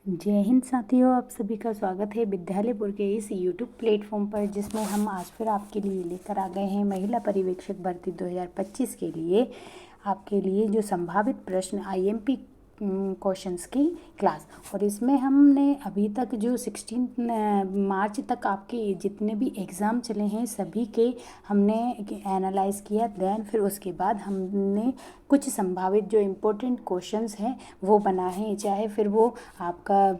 जय हिंद साथियों, आप सभी का स्वागत है विद्यालयपुर के इस यूट्यूब प्लेटफॉर्म पर, जिसमें हम आज फिर आपके लिए लेकर आ गए हैं महिला पर्यवेक्षक भर्ती 2025 के लिए आपके लिए जो संभावित प्रश्न आईएमपी क्वेश्चंस की क्लास। और इसमें हमने अभी तक जो 16 मार्च तक आपके जितने भी एग्ज़ाम चले हैं सभी के हमने एनालाइज किया। देन फिर उसके बाद हमने कुछ संभावित जो इम्पोर्टेंट क्वेश्चंस हैं वो बनाए हैं, चाहे फिर वो आपका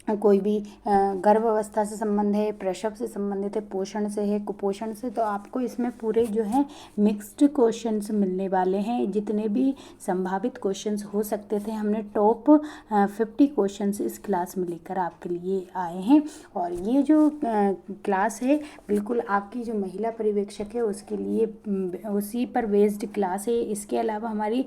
कोई भी गर्भ अवस्था से संबंध है, प्रसव से संबंधित है, पोषण से है, कुपोषण से, तो आपको इसमें पूरे जो है मिक्स्ड क्वेश्चंस मिलने वाले हैं। जितने भी संभावित क्वेश्चंस हो सकते थे हमने टॉप 50 क्वेश्चंस इस क्लास में लेकर आपके लिए आए हैं। और ये जो क्लास है बिल्कुल आपकी जो महिला पर्यवेक्षक है उसके लिए उसी पर बेस्ड क्लास है। इसके अलावा हमारी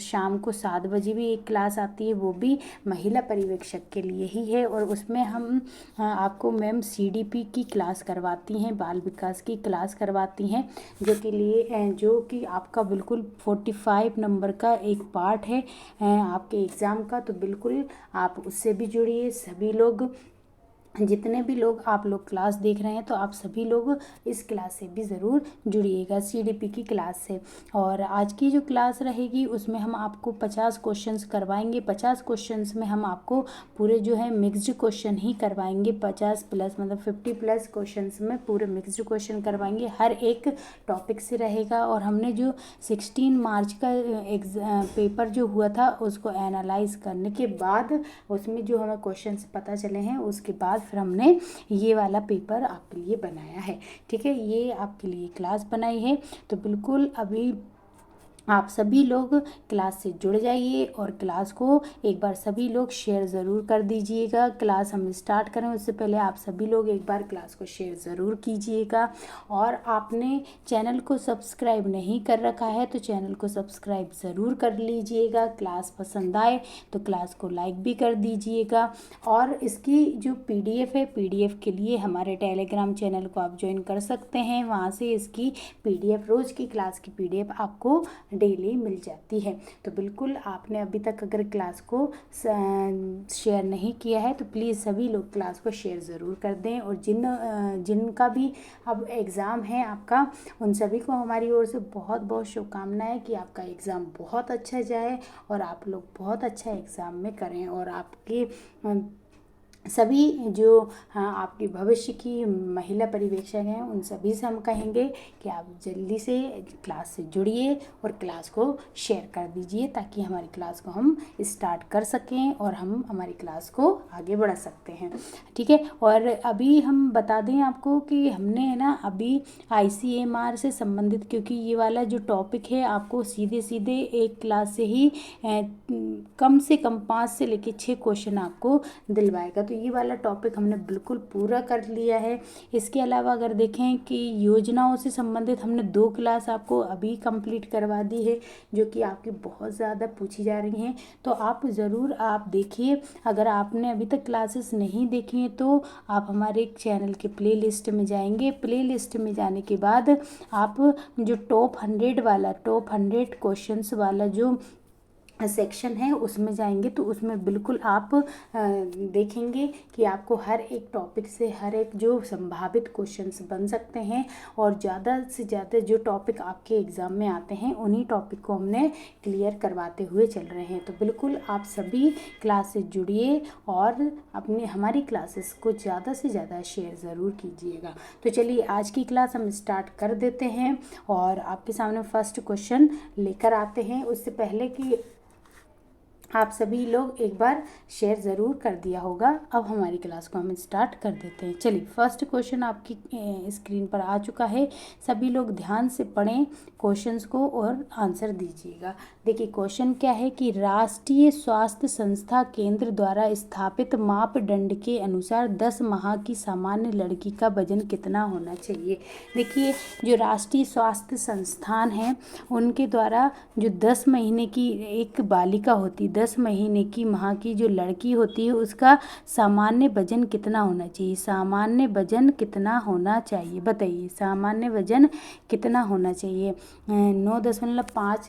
शाम को 7 बजे भी एक क्लास आती है, वो भी महिला पर्यवेक्षक के लिए ही है। और उसमें हम आपको मैम सीडीपी की क्लास करवाती हैं, बाल विकास की क्लास करवाती हैं, जो कि आपका बिल्कुल 45 नंबर का एक पार्ट है आपके एग्ज़ाम का। तो बिल्कुल आप उससे भी जुड़िए। सभी लोग, जितने भी लोग आप लोग क्लास देख रहे हैं तो आप सभी लोग इस क्लास से भी ज़रूर जुड़िएगा, सीडीपी की क्लास से। और आज की जो क्लास रहेगी उसमें हम आपको 50 क्वेश्चंस करवाएंगे। 50 क्वेश्चंस में हम आपको पूरे जो है मिक्स्ड क्वेश्चन ही करवाएंगे। 50 प्लस मतलब 50 प्लस क्वेश्चंस में पूरे मिक्स्ड क्वेश्चन करवाएंगे, हर एक टॉपिक से रहेगा। और हमने जो 16 मार्च का पेपर जो हुआ था उसको एनालाइज करने के बाद उसमें जो हमें क्वेश्चन पता चले हैं उसके बाद फिर हमने ये वाला पेपर आपके लिए बनाया है। ठीक है, ये आपके लिए क्लास बनाई है। तो बिल्कुल अभी आप सभी लोग क्लास से जुड़ जाइए और क्लास को एक बार सभी लोग शेयर ज़रूर कर दीजिएगा। क्लास हम स्टार्ट करें उससे पहले आप सभी लोग एक बार क्लास को शेयर ज़रूर कीजिएगा। और आपने चैनल को सब्सक्राइब नहीं कर रखा है तो चैनल को सब्सक्राइब ज़रूर कर लीजिएगा। क्लास पसंद आए तो क्लास को लाइक भी कर दीजिएगा। और इसकी जो पीडीएफ है, पीडीएफ के लिए हमारे टेलीग्राम चैनल को आप ज्वाइन कर सकते हैं। वहाँ से इसकी पीडीएफ, रोज़ की क्लास की पीडीएफ आपको डेली मिल जाती है। तो बिल्कुल आपने अभी तक अगर क्लास को शेयर नहीं किया है तो प्लीज़ सभी लोग क्लास को शेयर ज़रूर कर दें। और जिनका भी अब एग्ज़ाम है आपका, उन सभी को हमारी ओर से बहुत बहुत शुभकामनाएं कि आपका एग्ज़ाम बहुत अच्छा जाए और आप लोग बहुत अच्छा एग्ज़ाम में करें। और आपके सभी जो आपके भविष्य की महिला पर्यवेक्षक हैं उन सभी से हम कहेंगे कि आप जल्दी से क्लास से जुड़िए और क्लास को शेयर कर दीजिए ताकि हमारी क्लास को हम स्टार्ट कर सकें और हम हमारी क्लास को आगे बढ़ा सकते हैं। ठीक है, और अभी हम बता दें आपको कि हमने है ना अभी आईसीएमआर से संबंधित, क्योंकि ये वाला जो टॉपिक है आपको सीधे सीधे एक क्लास से ही कम से कम 5 से लेकर 6 क्वेश्चन आपको दिलवाएगा। तो ये वाला टॉपिक हमने बिल्कुल पूरा कर लिया है। इसके अलावा अगर देखें कि योजनाओं से संबंधित हमने 2 क्लास आपको अभी कंप्लीट करवा दी है जो कि आपकी बहुत ज़्यादा पूछी जा रही हैं। तो आप ज़रूर आप देखिए। अगर आपने अभी तक क्लासेस नहीं देखी हैं तो आप हमारे चैनल के प्ले लिस्ट में जाएंगे। प्ले लिस्ट में जाने के बाद आप जो टॉप 100 क्वेश्चंस वाला जो सेक्शन है उसमें जाएंगे तो उसमें बिल्कुल आप देखेंगे कि आपको हर एक टॉपिक से हर एक जो संभावित क्वेश्चंस बन सकते हैं। और ज़्यादा से ज़्यादा जो टॉपिक आपके एग्ज़ाम में आते हैं उन्हीं टॉपिक को हमने क्लियर करवाते हुए चल रहे हैं। तो बिल्कुल आप सभी क्लास से जुड़िए और अपने हमारी क्लासेस को ज़्यादा से ज़्यादा शेयर ज़रूर कीजिएगा। तो चलिए आज की क्लास हम स्टार्ट कर देते हैं और आपके सामने फर्स्ट क्वेश्चन लेकर आते हैं। उससे पहले कि आप सभी लोग एक बार शेयर ज़रूर कर दिया होगा। अब हमारी क्लास को हम स्टार्ट कर देते हैं। चलिए, फर्स्ट क्वेश्चन आपकी स्क्रीन पर आ चुका है। सभी लोग ध्यान से पढ़ें क्वेश्चंस को और आंसर दीजिएगा। देखिए क्वेश्चन क्या है कि राष्ट्रीय स्वास्थ्य संस्था केंद्र द्वारा स्थापित मापदंड के अनुसार 10 माह की सामान्य लड़की का वजन कितना होना चाहिए। देखिए जो राष्ट्रीय स्वास्थ्य संस्थान है उनके द्वारा जो 10 महीने की एक बालिका होती, 10 महीने की माह की जो लड़की होती है उसका सामान्य वजन कितना होना चाहिए? सामान्य वजन कितना होना चाहिए बताइए, सामान्य वजन कितना होना चाहिए? 9.5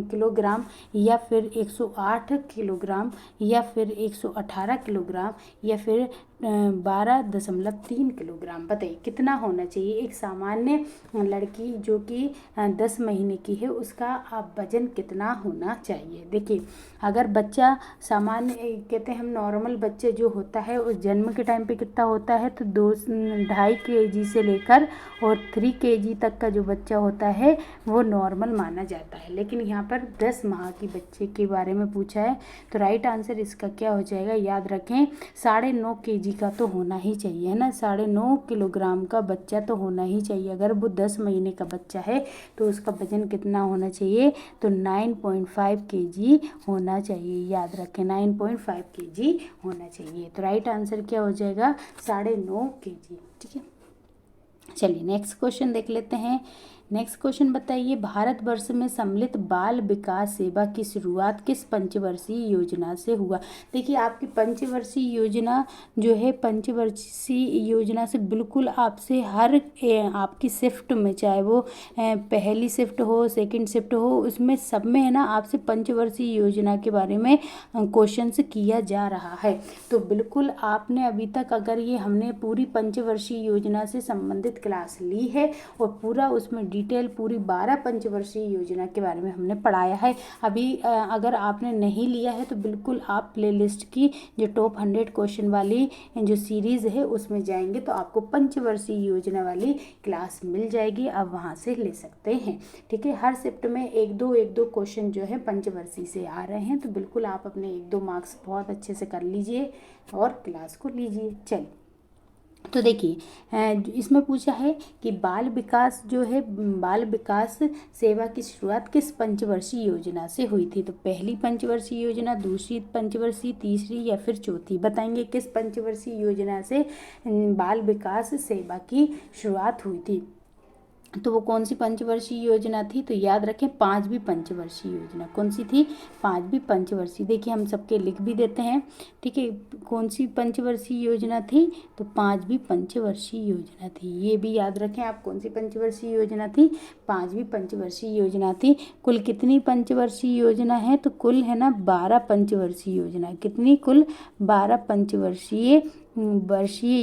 किलोग्राम, या फिर 108 किलोग्राम, या फिर 118 किलोग्राम, या फिर 12.3 किलोग्राम? बताइए कितना होना चाहिए एक सामान्य लड़की जो कि 10 महीने की है, उसका वजन कितना होना चाहिए? देखिए, अगर बच्चा सामान्य कहते हैं हम नॉर्मल बच्चे जो होता है उस जन्म के टाइम पे कितना होता है, तो 2.5 kg से लेकर और 3 kg तक का जो बच्चा होता है वो नॉर्मल माना जाता है। लेकिन यहाँ पर 10 माह की बच्चे के बारे में पूछा है, तो राइट आंसर इसका क्या हो जाएगा? याद रखें 9.5 kg का तो होना ही चाहिए, है ना। 9.5 किलोग्राम का बच्चा तो होना ही चाहिए। अगर वो 10 महीने का बच्चा है तो उसका वजन कितना होना चाहिए? तो 9.5 kg होना चाहिए। याद रखें 9.5 kg होना चाहिए। तो राइट आंसर क्या हो जाएगा? 9.5 kg। ठीक है, चलिए नेक्स्ट क्वेश्चन देख लेते हैं। नेक्स्ट क्वेश्चन बताइए, भारतवर्ष में सम्मिलित बाल विकास सेवा की शुरुआत किस पंचवर्षीय योजना से हुआ? देखिए, आपकी पंचवर्षीय योजना जो है, पंचवर्षीय योजना से बिल्कुल आपसे हर आपकी शिफ्ट में, चाहे वो पहली शिफ्ट हो, सेकंड शिफ्ट हो, उसमें सब में है ना आपसे पंचवर्षीय योजना के बारे में क्वेश्चन किया जा रहा है। तो बिल्कुल आपने अभी तक, अगर ये हमने पूरी पंचवर्षीय योजना से संबंधित क्लास ली है और पूरा उसमें डिटेल पूरी 12 पंचवर्षीय योजना के बारे में हमने पढ़ाया है। अभी अगर आपने नहीं लिया है तो बिल्कुल आप प्लेलिस्ट की जो टॉप 100 क्वेश्चन वाली जो सीरीज़ है उसमें जाएंगे तो आपको पंचवर्षीय योजना वाली क्लास मिल जाएगी, आप वहाँ से ले सकते हैं। ठीक है, हर शिफ्ट में एक दो क्वेश्चन जो है पंचवर्षीय से आ रहे हैं, तो बिल्कुल आप अपने 1-2 मार्क्स बहुत अच्छे से कर लीजिए और क्लास को लीजिए। चलिए, तो देखिए इसमें पूछा है कि बाल विकास जो है, बाल विकास सेवा की शुरुआत किस पंचवर्षीय योजना से हुई थी? तो पहली पंचवर्षीय योजना, दूसरी पंचवर्षीय, तीसरी या फिर चौथी? बताएंगे किस पंचवर्षीय योजना से बाल विकास सेवा की शुरुआत हुई थी। तो वो कौन सी पंचवर्षीय योजना थी? तो याद रखें 5वीं पंचवर्षीय योजना। कौन सी थी? 5वीं पंचवर्षीय। देखिए हम सबके लिख भी देते हैं। ठीक है, कौन सी पंचवर्षीय योजना थी? तो 5वीं पंचवर्षीय योजना थी। ये भी याद रखें आप, कौन सी पंचवर्षीय योजना थी? 5वीं पंचवर्षीय योजना थी। कुल कितनी पंचवर्षीय योजना है? तो कुल है ना 12 पंचवर्षीय योजना। कितनी? कुल 12 पंचवर्षीय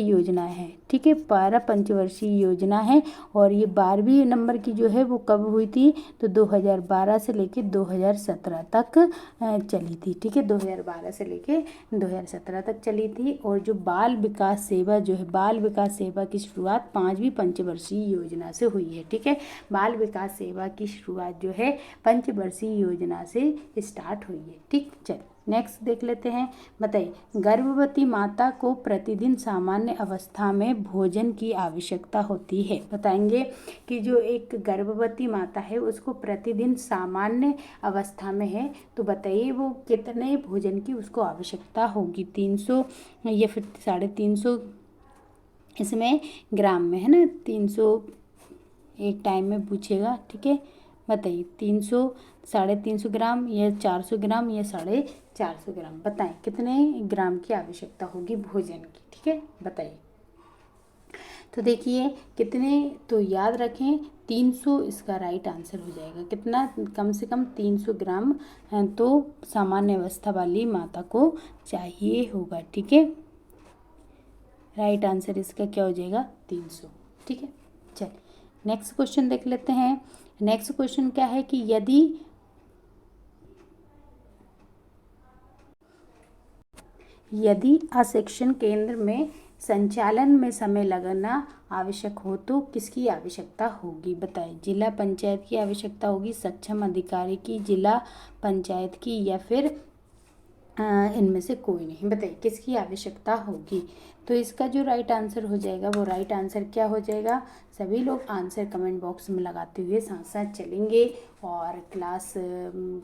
योजना है। ठीक है, 12 पंचवर्षीय योजना है। और ये 12वीं नंबर की जो है वो कब हुई थी? तो 2012 से लेके 2017 तक चली थी। ठीक है, 2012 से लेके 2017 तक चली थी। और जो बाल विकास सेवा जो है, बाल विकास सेवा की शुरुआत 5वीं पंचवर्षीय योजना से हुई है। ठीक है, बाल विकास सेवा की शुरुआत जो है पंचवर्षीय योजना से स्टार्ट हुई है। ठीक, चलिए नेक्स्ट देख लेते हैं। बताइए, गर्भवती माता को प्रतिदिन सामान्य अवस्था में भोजन की आवश्यकता होती है। बताएंगे कि जो एक गर्भवती माता है उसको प्रतिदिन सामान्य अवस्था में है, तो बताइए वो कितने भोजन की उसको आवश्यकता होगी? 300 या फिर 350 इसमें ग्राम में, है ना। 300 एक टाइम में पूछेगा। ठीक है, बताइए 300, 350 ग्राम, या 400 ग्राम, या 450 ग्राम? बताएं कितने ग्राम की आवश्यकता होगी भोजन की। ठीक है, बताइए। तो देखिए कितने, तो याद रखें 300 इसका राइट आंसर हो जाएगा। कितना? कम से कम 300 ग्राम तो सामान्य अवस्था वाली माता को चाहिए होगा। ठीक है, राइट आंसर इसका क्या हो जाएगा? 300। ठीक है, चलिए नेक्स्ट क्वेश्चन देख लेते हैं। नेक्स्ट क्वेश्चन क्या है कि यदि अशिक्षण केंद्र में संचालन में समय लगना आवश्यक हो तो किसकी आवश्यकता होगी? बताएं, जिला पंचायत की आवश्यकता होगी, सक्षम अधिकारी की, जिला पंचायत की, या फिर इनमें से कोई नहीं? बताइए किसकी आवश्यकता होगी? तो इसका जो राइट आंसर हो जाएगा वो राइट आंसर क्या हो जाएगा? सभी लोग आंसर कमेंट बॉक्स में लगाते हुए साथ साथ चलेंगे और क्लास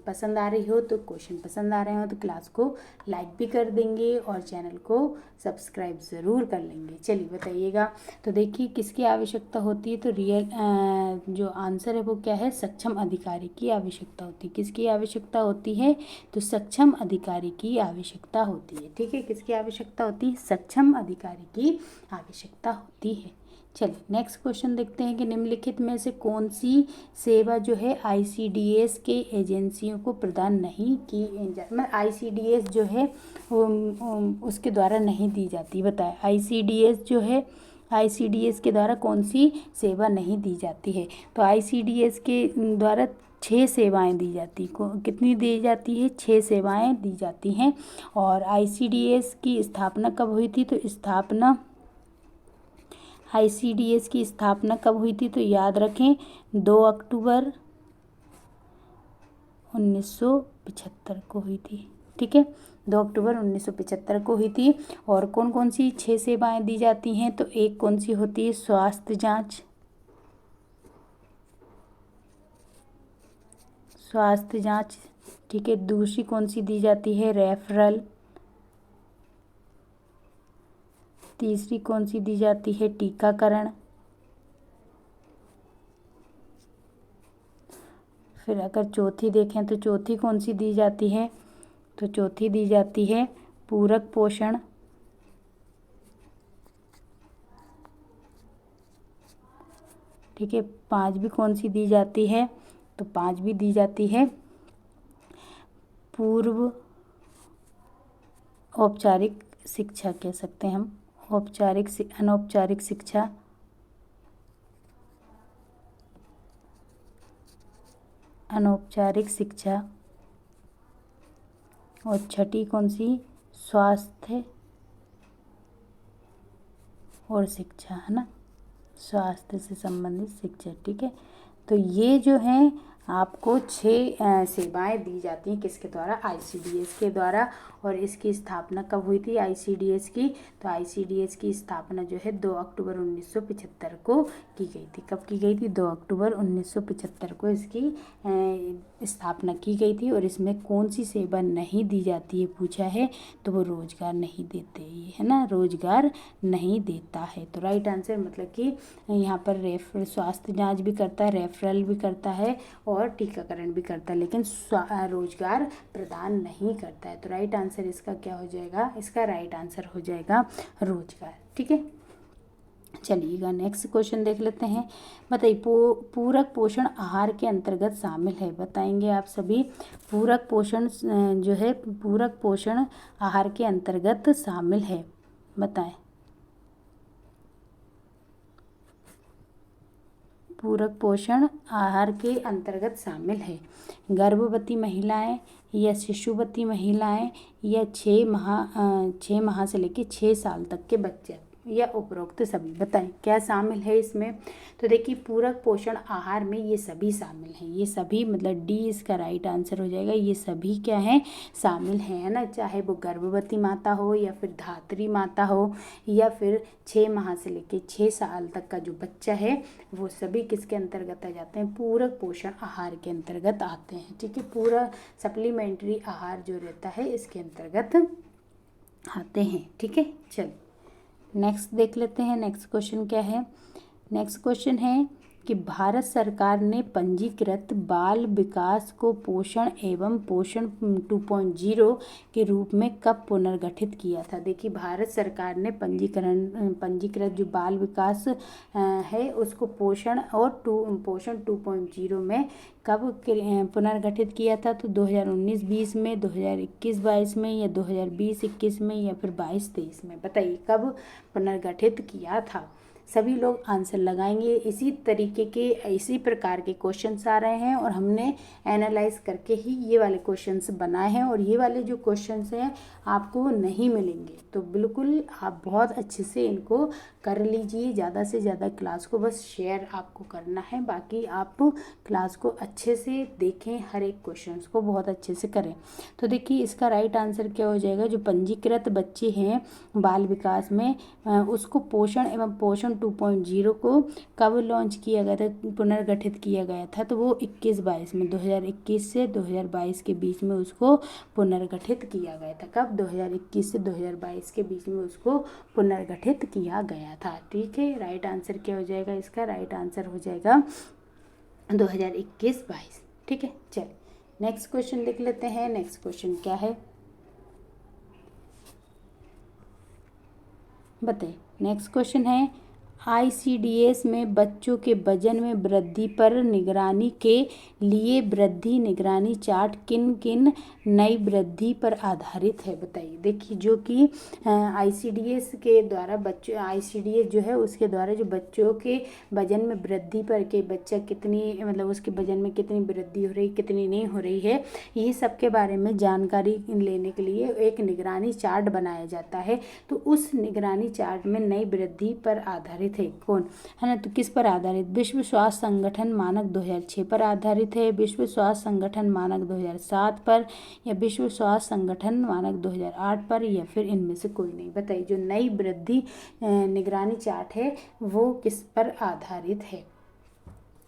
पसंद आ रही हो तो, क्वेश्चन पसंद आ रहे हो तो क्लास को लाइक भी कर देंगे और चैनल को सब्सक्राइब ज़रूर कर लेंगे। चलिए बताइएगा। तो देखिए किसकी आवश्यकता होती है, तो जो आंसर है वो क्या है, सक्षम अधिकारी की आवश्यकता होती है। किसकी आवश्यकता होती है, तो सक्षम अधिकारी की आवश्यकता होती है। ठीक है, किसकी आवश्यकता होती है, सक्षम अधिकारी की आवश्यकता होती है। चलिए नेक्स्ट क्वेश्चन देखते हैं कि निम्नलिखित में से कौन सी सेवा जो है आईसीडीएस के एजेंसियों को प्रदान नहीं की आईसीडीएस जो है उसके द्वारा नहीं दी जाती। बताएं आईसीडीएस जो है, आईसीडीएस के द्वारा कौन सी सेवा नहीं दी जाती है। तो आईसीडीएस के द्वारा 6 सेवाएं दी जाती, कितनी दी जाती है, 6 सेवाएं दी जाती हैं। और आईसीडीएस की स्थापना कब हुई थी, तो आईसीडीएस की स्थापना कब हुई थी, तो याद रखें 2 अक्टूबर 1975 को हुई थी। ठीक है, 2 अक्टूबर 1975 को हुई थी। और कौन कौन सी 6 सेवाएं दी जाती हैं, तो एक कौन सी होती है, स्वास्थ्य जांच। ठीक है, दूसरी कौन सी दी जाती है, रेफरल। तीसरी कौन सी दी जाती है, टीकाकरण। फिर अगर चौथी देखें तो चौथी कौन सी दी जाती है, तो चौथी दी जाती है पूरक पोषण। ठीक है, पांचवी कौन सी दी जाती है, तो पांचवी दी जाती है पूर्व औपचारिक शिक्षा, कह सकते हैं हम अनौपचारिक शिक्षा। और छठी कौन सी, स्वास्थ्य और शिक्षा, है ना, स्वास्थ्य से संबंधित शिक्षा। ठीक है, तो ये जो है आपको 6 सेवाएं दी जाती हैं किसके द्वारा, आईसीडीएस के द्वारा। और इसकी स्थापना कब हुई थी आईसीडीएस की, तो आईसीडीएस की स्थापना जो है 2 अक्टूबर 1975 को की गई थी। कब की गई थी, 2 अक्टूबर 1975 को इसकी स्थापना की गई थी। और इसमें कौन सी सेवा नहीं दी जाती है पूछा है, तो वो रोजगार नहीं देते, ये है ना, रोजगार नहीं देता है। तो राइट आंसर मतलब कि यहाँ पर स्वास्थ्य जांच भी करता है, रेफरल भी करता है और टीकाकरण भी करता है, लेकिन रोजगार प्रदान नहीं करता है। तो राइट आंसर इसका क्या हो जाएगा, इसका राइट आंसर हो जाएगा रोजगार। ठीक है, चलिएगा नेक्स्ट क्वेश्चन देख लेते हैं। बताइए पूरक पोषण आहार के अंतर्गत शामिल है, बताएंगे आप सभी। पूरक पोषण जो है पूरक पोषण आहार के अंतर्गत शामिल है, बताएं। पूरक पोषण आहार के अंतर्गत शामिल है गर्भवती महिलाएं या शिशुवती महिलाएं या 6 माह से लेकर 6 साल तक के बच्चे या उपरोक्त सभी। बताएं क्या शामिल है इसमें, तो देखिए पूरक पोषण आहार में ये सभी शामिल हैं। ये सभी मतलब डी इसका राइट आंसर हो जाएगा। ये सभी क्या हैं, शामिल हैं, है ना, चाहे वो गर्भवती माता हो या फिर धात्री माता हो या फिर 6 माह से लेकर 6 साल तक का जो बच्चा है, वो सभी किसके अंतर्गत आ जाते हैं, पूरक पोषण आहार के अंतर्गत आते हैं। ठीक है, पूरा सप्लीमेंट्री आहार जो रहता है इसके अंतर्गत आते हैं। ठीक है, चलिए नेक्स्ट देख लेते हैं। नेक्स्ट क्वेश्चन क्या है, नेक्स्ट क्वेश्चन है कि भारत सरकार ने पंजीकृत बाल विकास को पोषण एवं पोषण 2.0 के रूप में कब पुनर्गठित किया था। देखिए भारत सरकार ने पंजीकृत जो बाल विकास है उसको पोषण और पोषण 2.0 में कब पुनर्गठित किया था, तो 2019-20 में, 2021-22 में या 2020-21 में या फिर 22-23 में। बताइए कब पुनर्गठित किया था। सभी लोग आंसर लगाएंगे। इसी प्रकार के क्वेश्चंस आ रहे हैं और हमने एनालाइज करके ही ये वाले क्वेश्चंस बनाए हैं। और ये वाले जो क्वेश्चंस हैं आपको नहीं मिलेंगे, तो बिल्कुल आप बहुत अच्छे से इनको कर लीजिए। ज़्यादा से ज़्यादा क्लास को बस शेयर आपको करना है, बाकी आप क्लास को अच्छे से देखें, हर एक क्वेश्चंस को बहुत अच्छे से करें। तो देखिए इसका राइट आंसर क्या हो जाएगा, जो पंजीकृत बच्चे हैं बाल विकास में उसको पोषण एवं पोषण वर्जन 2.0 को कब लॉन्च किया गया था, पुनर्गठित किया गया था, तो वो 21-22 में, 2021 से 2022 के बीच में उसको पुनर्गठित किया गया था। कब? 2021 से 2022 के बीच में उसको पुनर्गठित किया गया था। ठीक है, राइट आंसर क्या हो जाएगा इसका? राइट आंसर हो जाएगा 2021-22। ठीक है, चलिए नेक्स्ट क्वेश्चन देख लेते हैं। नेक्स्ट क्वेश्चन क्या है बताइए। नेक्स्ट क्वेश्चन है ICDS में बच्चों के वजन में वृद्धि पर निगरानी के लिए वृद्धि निगरानी चार्ट किन किन नई वृद्धि पर आधारित है? बताइए। देखिए, जो कि ICDS के द्वारा बच्चों ICDS जो है उसके द्वारा जो बच्चों के वजन में वृद्धि पर के बच्चा कितनी मतलब उसके वजन में कितनी वृद्धि हो रही कितनी नहीं हो रही है, ये सब के बारे में जानकारी लेने के लिए एक निगरानी चार्ट बनाया जाता है। तो उस निगरानी चार्ट में नई वृद्धि पर आधारित है कौन, है ना? तो किस पर आधारित? विश्व स्वास्थ्य संगठन मानक 2006 पर आधारित है, विश्व स्वास्थ्य संगठन मानक 2007 पर, या विश्व स्वास्थ्य संगठन मानक 2008 पर, या फिर इनमें से कोई नहीं। बताइए, जो नई वृद्धि निगरानी चार्ट है वो किस पर आधारित है?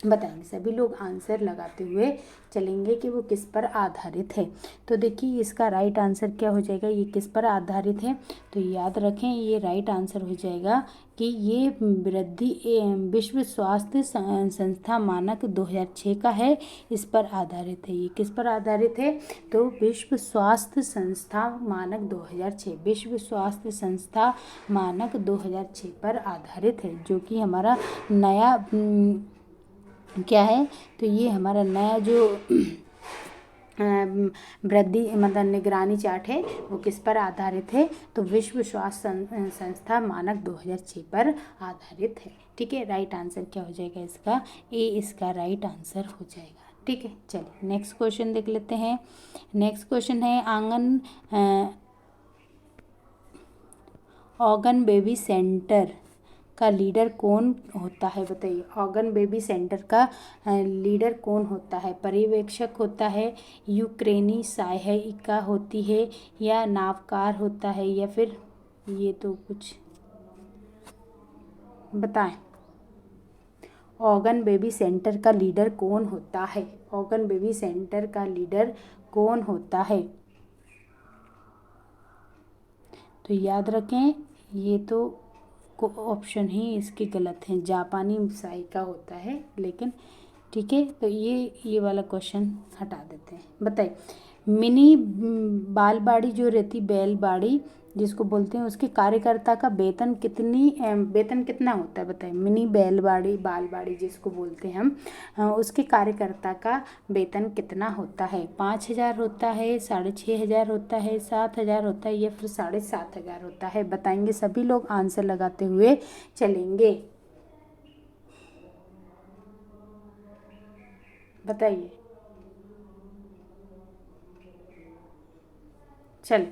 बताएंगे। सभी लोग आंसर लगाते हुए चलेंगे कि वो किस पर आधारित है। तो देखिए, इसका राइट आंसर क्या हो जाएगा? ये किस पर आधारित है? तो याद रखें, ये राइट आंसर हो जाएगा कि ये वृद्धि विश्व स्वास्थ्य संस्था मानक 2006 का है, इस पर आधारित है। ये किस पर आधारित है? तो विश्व स्वास्थ्य संस्था मानक 2006, विश्व स्वास्थ्य संस्था मानक 2006 पर आधारित है, जो कि हमारा नया क्या है? तो ये हमारा नया जो वृद्धि मतलब निगरानी चार्ट है वो किस पर आधारित है? तो विश्व स्वास्थ्य संस्था मानक 2006 पर आधारित है। ठीक है, राइट आंसर क्या हो जाएगा इसका? ए इसका राइट आंसर हो जाएगा। ठीक है, चलिए नेक्स्ट क्वेश्चन देख लेते हैं। नेक्स्ट क्वेश्चन है ऑर्गन बेबी सेंटर का लीडर कौन होता है? बताइए, ऑर्गन बेबी सेंटर का लीडर कौन होता है? पर्यवेक्षक होता है, यूक्रेनी सहायिका होती है, या नावकार होता है, या फिर ये तो कुछ बताएं। ऑर्गन बेबी सेंटर का लीडर कौन होता है? ऑर्गन बेबी सेंटर का लीडर कौन होता है? तो याद रखें, ये तो ऑप्शन ही इसके गलत हैं, जापानी सहायिका होता है, लेकिन ठीक है, तो ये वाला क्वेश्चन हटा देते हैं। बताइए, मिनी बालवाड़ी जो रहती बैलगाड़ी जिसको बोलते हैं, उसके कार्यकर्ता का वेतन कितना होता है? बताइए, मिनी बालवाड़ी जिसको बोलते हैं हम, उसके कार्यकर्ता का वेतन कितना होता है? 5,000 होता है, 6,500 होता है, 7,000 होता है, या फिर 7,500 होता है? बताएंगे। सभी लोग आंसर लगाते हुए चलेंगे। बताइए, चल।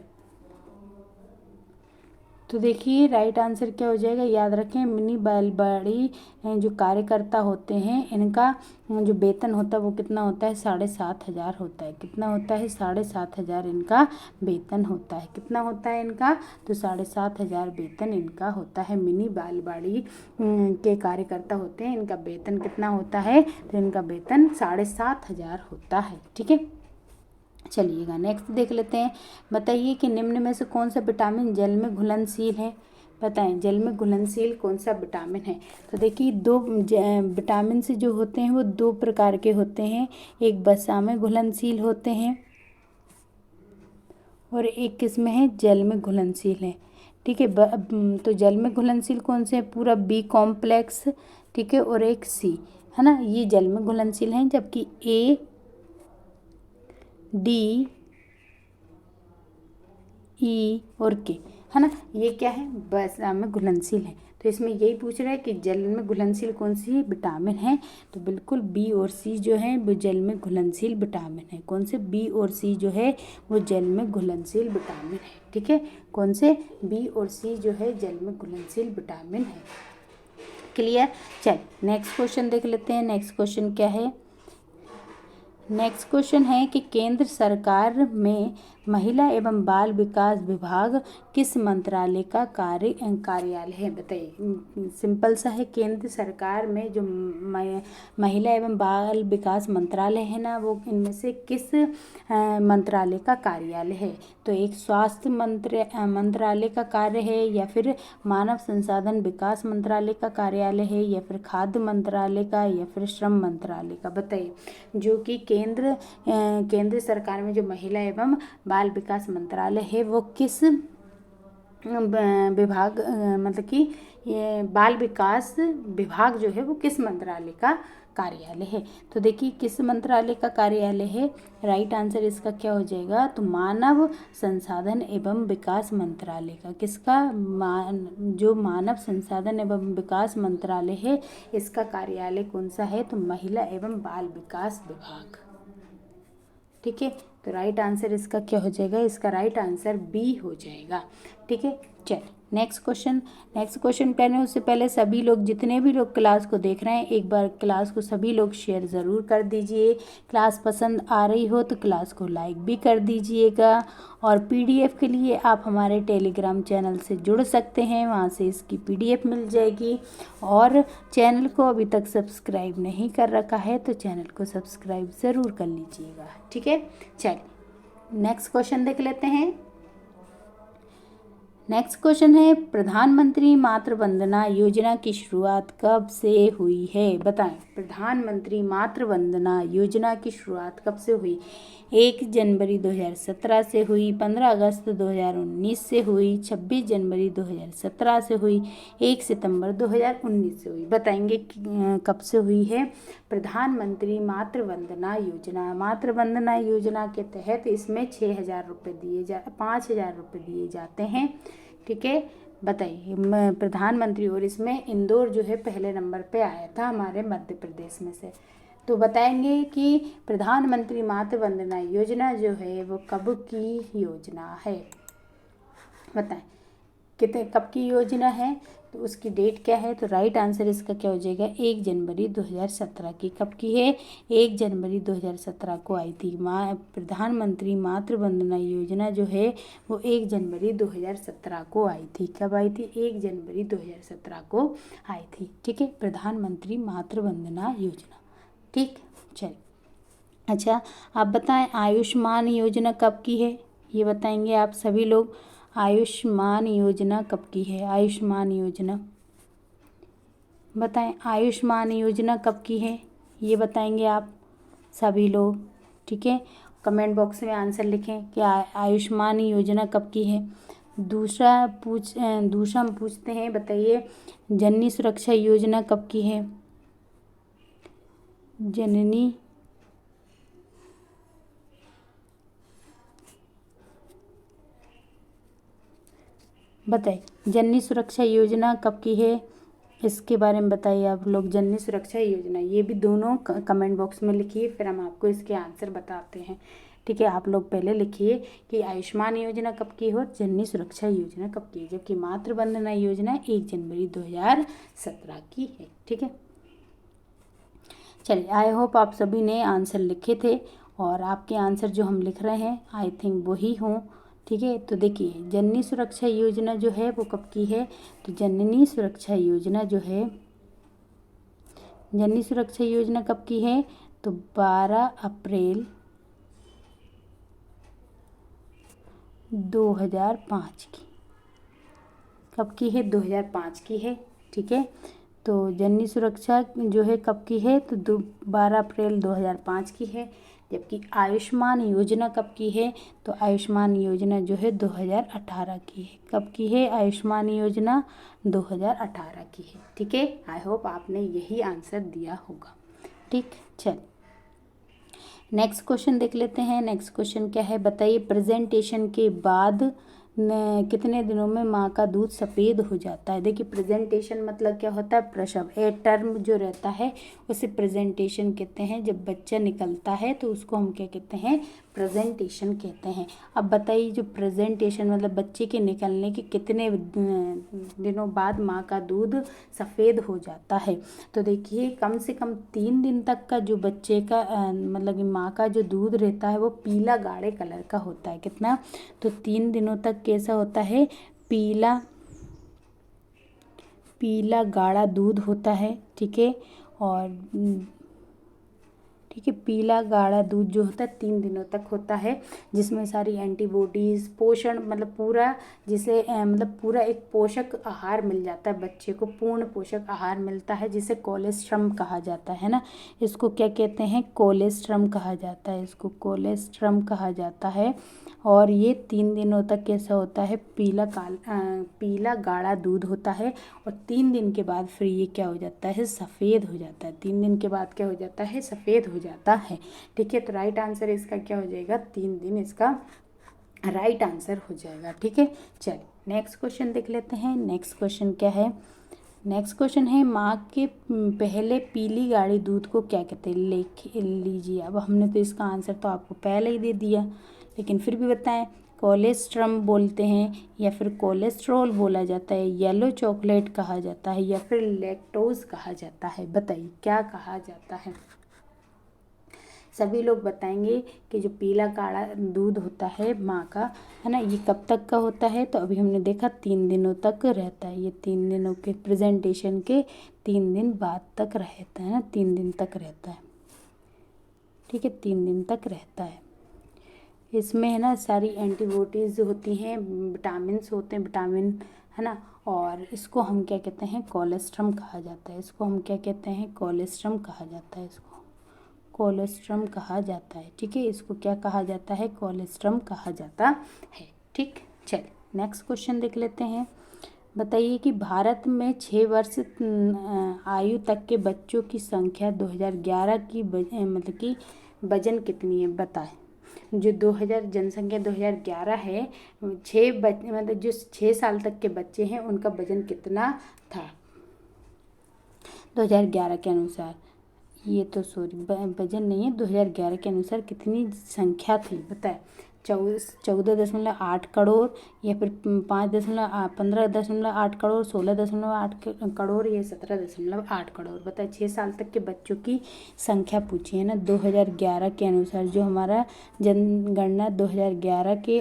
तो देखिए, राइट आंसर क्या हो जाएगा? याद रखें, मिनी बालवाड़ी जो कार्यकर्ता होते हैं इनका जो वेतन होता है वो कितना होता है? 7,500 होता है। कितना होता है? 7,500 इनका वेतन होता है। कितना होता है इनका? तो 7,500 वेतन इनका होता है। मिनी बालवाड़ी के कार्यकर्ता होते हैं, इनका वेतन कितना होता है? तो इनका वेतन 7,500 होता है। ठीक है, चलिएगा नेक्स्ट देख लेते हैं। बताइए कि निम्न में से कौन सा विटामिन जल में घुलनशील है? बताएं, जल में घुलनशील कौन सा विटामिन है? तो देखिए, दो विटामिन से जो होते हैं वो दो प्रकार के होते हैं, एक वसा में घुलनशील होते हैं और एक किस्म है जल में घुलनशील है। ठीक है, तो जल में घुलनशील कौन से है? पूरा बी कॉम्प्लेक्स, ठीक है, और एक सी, है ना, ये जल में घुलनशील हैं, जबकि ए डी ई और के, है ना, ये क्या है? वसा में घुलनशील है। तो इसमें यही पूछ रहा है कि जल में घुलनशील कौन सी विटामिन है? तो बिल्कुल बी और सी जो है वो जल में घुलनशील विटामिन है। कौन से? बी और सी जो है वो जल में घुलनशील विटामिन है। ठीक है, कौन से? बी और सी जो है जल में घुलनशील विटामिन है। क्लियर? चल नेक्स्ट क्वेश्चन देख लेते हैं। नेक्स्ट क्वेश्चन क्या है? नेक्स्ट क्वेश्चन है कि केंद्र सरकार में महिला एवं बाल विकास विभाग किस मंत्रालय का कार्यालय है? बताइए। सिंपल सा है, केंद्र सरकार में जो महिला एवं बाल विकास मंत्रालय है ना, वो इनमें से किस मंत्रालय का कार्यालय है? तो एक स्वास्थ्य मंत्रालय का कार्य है, या फिर मानव संसाधन विकास मंत्रालय का कार्यालय है, या फिर खाद्य मंत्रालय का, या फिर श्रम मंत्रालय का? बताइए। जो कि केंद्र सरकार में जो महिला एवं बाल विकास मंत्रालय है वो किस विभाग मतलब कि ये बाल विकास विभाग जो है वो किस मंत्रालय का कार्यालय है? तो देखिए, किस मंत्रालय का कार्यालय है? राइट आंसर इसका क्या हो जाएगा? तो मानव संसाधन एवं विकास मंत्रालय का। किसका? जो मानव संसाधन एवं विकास मंत्रालय है, इसका कार्यालय कौन सा है? तो महिला एवं बाल विकास विभाग। ठीक है, तो राइट आंसर इसका क्या हो जाएगा? इसका राइट आंसर बी हो जाएगा। ठीक है, चल नेक्स्ट क्वेश्चन करने उससे पहले सभी लोग, जितने भी लोग क्लास को देख रहे हैं, एक बार क्लास को सभी लोग शेयर ज़रूर कर दीजिए। क्लास पसंद आ रही हो तो क्लास को लाइक भी कर दीजिएगा। और पीडीएफ के लिए आप हमारे टेलीग्राम चैनल से जुड़ सकते हैं, वहाँ से इसकी पीडीएफ मिल जाएगी। और चैनल को अभी तक सब्सक्राइब नहीं कर रखा है तो चैनल को सब्सक्राइब ज़रूर कर लीजिएगा। ठीक है, चलिए नेक्स्ट क्वेश्चन देख लेते हैं। नेक्स्ट क्वेश्चन है, प्रधानमंत्री मातृ वंदना योजना की शुरुआत कब से हुई है? बताएं। प्रधानमंत्री मातृ वंदना योजना की शुरुआत कब से हुई? 1 जनवरी 2017 से हुई, 15 अगस्त 2019 से हुई, 26 जनवरी 2017 से हुई, 1 सितंबर 2019 से हुई। बताएंगे कब से हुई है प्रधानमंत्री मातृ वंदना योजना? मातृ वंदना योजना के तहत इसमें 6,000 रुपये 5,000 रुपये दिए जाते हैं। ठीक है, बताइए प्रधानमंत्री। और इसमें इंदौर जो है पहले नंबर पे आया था हमारे मध्य प्रदेश में से। तो बताएंगे कि प्रधानमंत्री मातृ वंदना योजना जो है वो कब की योजना है? बताएं कितने कब की योजना है, तो उसकी डेट क्या है? तो राइट आंसर इसका क्या हो जाएगा? 1 जनवरी 2017 की। कब की है? 1 जनवरी 2017 को आई थी। प्रधानमंत्री मातृ वंदना योजना जो है वो 1 जनवरी 2017 को आई थी। कब आई थी? 1 जनवरी 2017 को आई थी। ठीक है, प्रधानमंत्री मातृ वंदना योजना। ठीक, चलिए। अच्छा, आप बताएं आयुष्मान योजना कब की है? ये बताएंगे आप सभी लोग। आयुष्मान योजना कब की है? आयुष्मान योजना बताएं। आयुष्मान योजना कब की है? ये बताएंगे आप सभी लोग। ठीक है, कमेंट बॉक्स में आंसर लिखें कि आयुष्मान योजना कब की है। दूसरा हम पूछते हैं, बताइए जननी सुरक्षा योजना कब की है? जननी बताइए जननी सुरक्षा योजना कब की है? इसके बारे में बताइए आप लोग। जननी सुरक्षा योजना, ये भी दोनों कमेंट बॉक्स में लिखिए, फिर हम आपको इसके आंसर बताते हैं। ठीक है, आप लोग पहले लिखिए कि आयुष्मान योजना कब की है और जननी सुरक्षा योजना कब की है, जबकि मातृ वंदना योजना 1 जनवरी 2017 की है। ठीक है, चलिए, आई होप आप सभी ने आंसर लिखे थे और आपके आंसर जो हम लिख रहे हैं आई थिंक वही हों। ठीक है, तो देखिए जननी सुरक्षा योजना जो है वो कब की है? तो जननी सुरक्षा योजना जो है, जननी सुरक्षा योजना कब की है? तो 12 अप्रैल 2005 की। कब की है? 2005 की है। ठीक है, तो जननी सुरक्षा जो है कब की है? तो 12 अप्रैल 2005 की है। जबकि आयुष्मान योजना कब की है? तो आयुष्मान योजना जो है 2018 की है। कब की है आयुष्मान योजना? 2018 की है। ठीक है, आई होप आपने यही आंसर दिया होगा। ठीक, चल नेक्स्ट क्वेश्चन देख लेते हैं। नेक्स्ट क्वेश्चन क्या है? बताइए प्रेजेंटेशन के बाद कितने दिनों में माँ का दूध सफ़ेद हो जाता है? देखिए प्रेजेंटेशन मतलब क्या होता है? प्रसव। ए टर्म जो रहता है उसे प्रेजेंटेशन कहते हैं। जब बच्चा निकलता है तो उसको हम क्या कहते हैं? प्रेजेंटेशन कहते हैं। अब बताइए जो प्रेजेंटेशन मतलब बच्चे के निकलने के कितने दिनों बाद माँ का दूध सफ़ेद हो जाता है। तो देखिए कम से कम 3 दिन तक का जो बच्चे का मतलब कि माँ का जो दूध रहता है वो पीला गाढ़े कलर का होता है। कितना? तो 3 दिनों तक कैसा होता है? पीला गाढ़ा दूध होता है। ठीक है। और ठीक है, पीला गाढ़ा दूध जो होता है 3 दिनों तक होता है, जिसमें सारी एंटीबॉडीज़ पोषण मतलब पूरा जिसे मतलब पूरा एक पोषक आहार मिल जाता है बच्चे को, पूर्ण पोषक आहार मिलता है जिसे कोलेस्ट्रम कहा जाता है ना। इसको क्या कहते हैं? कोलेस्ट्रम कहा जाता है, इसको कोलेस्ट्रम कहा जाता है। और ये 3 दिनों तक कैसा होता है? पीला गाढ़ा दूध होता है। और 3 दिन के बाद फिर ये क्या हो जाता है? सफ़ेद हो जाता है। 3 दिन के बाद क्या हो जाता है? सफ़ेद हो जाता है। ठीक है, तो राइट आंसर इसका क्या हो जाएगा? 3 दिन इसका राइट आंसर हो जाएगा। ठीक है, चलिए नेक्स्ट क्वेश्चन देख लेते हैं। नेक्स्ट क्वेश्चन क्या है? नेक्स्ट क्वेश्चन है माँ के पहले पीली गाढ़ी दूध को क्या कहते हैं? लिख लीजिए। अब हमने तो इसका आंसर तो आपको पहले ही दे दिया, लेकिन फिर भी बताएं। कोलेस्ट्रम बोलते हैं या फिर कोलेस्ट्रॉल बोला जाता है, येलो चॉकलेट कहा जाता है या फिर लैक्टोज कहा जाता है? बताइए क्या कहा जाता है? सभी लोग बताएंगे कि जो पीला काढ़ा दूध होता है माँ का, है ना, ये कब तक का होता है? तो अभी हमने देखा 3 दिनों तक रहता है। ये 3 दिनों के प्रेजेंटेशन के 3 दिन बाद तक रहता है ना, 3 दिन तक रहता है। ठीक है, 3 दिन तक रहता है। इसमें है ना सारी एंटीबॉडीज़ होती हैं, विटामिन्स होते हैं, विटामिन, है ना। और इसको हम क्या कहते हैं? कोलेस्ट्रम कहा जाता है। इसको हम क्या कहते हैं? कोलेस्ट्रम कहा जाता है। इसको कोलेस्ट्रम कहा जाता है। ठीक है, इसको क्या कहा जाता है? कोलेस्ट्रम कहा जाता है। ठीक, चलिए नेक्स्ट क्वेश्चन देख लेते हैं। बताइए कि भारत में 6 वर्ष आयु तक के बच्चों की संख्या 2011 की मतलब कि वजन कितनी है? बताएं। जो 2000 जनसंख्या 2011 है, मतलब जो 6 साल तक के बच्चे हैं उनका वजन कितना था 2011 के अनुसार? ये तो सॉरी वजन नहीं है, 2011 के अनुसार कितनी संख्या थी? बताए। 14.8 करोड़ या फिर 15.8 करोड़, 16.8 करोड़ या 17.8 करोड़? बताए। 6 साल तक के बच्चों की संख्या पूछी है ना 2011 के अनुसार। जो हमारा जनगणना 2011 के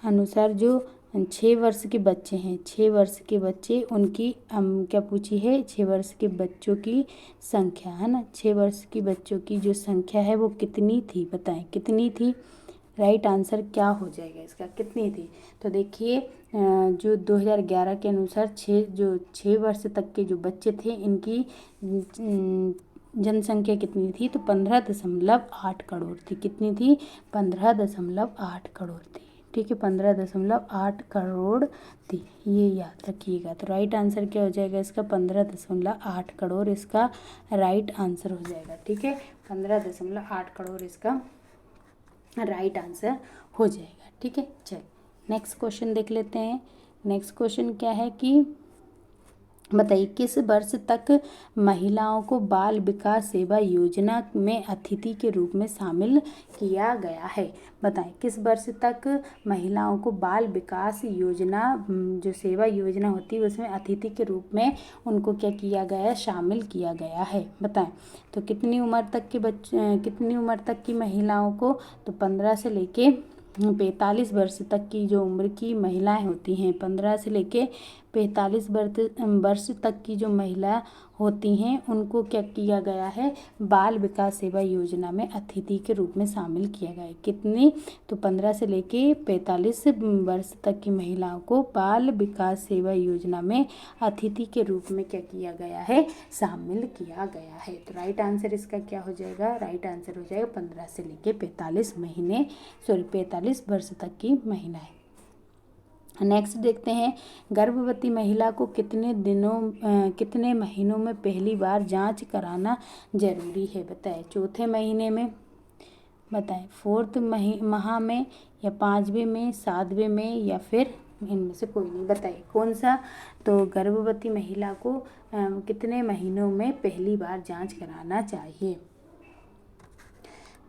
अनुसार जो 6 वर्ष के बच्चे हैं, 6 वर्ष के बच्चे, उनकी क्या पूछी है? 6 वर्ष के बच्चों की संख्या, है ना। 6 वर्ष के बच्चों की जो संख्या है वो कितनी थी? बताएं कितनी थी? राइट आंसर क्या हो जाएगा इसका? कितनी थी? तो देखिए जो 2011 के अनुसार 6 वर्ष तक के जो बच्चे थे इनकी जनसंख्या कितनी थी? तो 15.8 करोड़ थी। कितनी थी? 15.8 करोड़ थी। ठीक है, 15.8 करोड़ थी, ये याद रखिएगा। तो राइट आंसर क्या हो जाएगा इसका? 15.8 करोड़ इसका राइट आंसर हो जाएगा। ठीक है, 15.8 करोड़ इसका राइट आंसर हो जाएगा। ठीक है, चलिए नेक्स्ट क्वेश्चन देख लेते हैं। नेक्स्ट क्वेश्चन क्या है कि बताइए किस वर्ष तक महिलाओं को बाल विकास सेवा योजना में अतिथि के रूप में शामिल किया गया है? बताएं किस वर्ष तक महिलाओं को बाल विकास योजना जो सेवा योजना होती है उसमें अतिथि के रूप में उनको क्या किया गया है? शामिल किया गया है। बताएं। तो कितनी उम्र तक की महिलाओं को? तो 15 से लेके 45 वर्ष तक की जो उम्र की महिलाएं होती हैं, 15 से लेके 45 वर्ष तक की जो महिला होती हैं उनको क्या किया गया है? बाल विकास सेवा योजना में अतिथि के रूप में शामिल किया गया है। कितनी? तो 15 से लेके 45 वर्ष तक की महिलाओं को बाल विकास सेवा योजना में अतिथि के रूप में क्या किया गया है? शामिल किया गया है। तो राइट आंसर इसका क्या हो जाएगा? राइट आंसर हो जाएगा 15 से लेके 45 वर्ष तक की महिलाएं। नेक्स्ट देखते हैं गर्भवती महिला को कितने महीनों में पहली बार जांच कराना जरूरी है? बताएं। चौथे महीने में, बताएं 4th माह में या 5वें में, 7वें में या फिर इनमें से कोई नहीं? बताइए कौन सा? तो गर्भवती महिला को कितने महीनों में पहली बार जांच कराना चाहिए?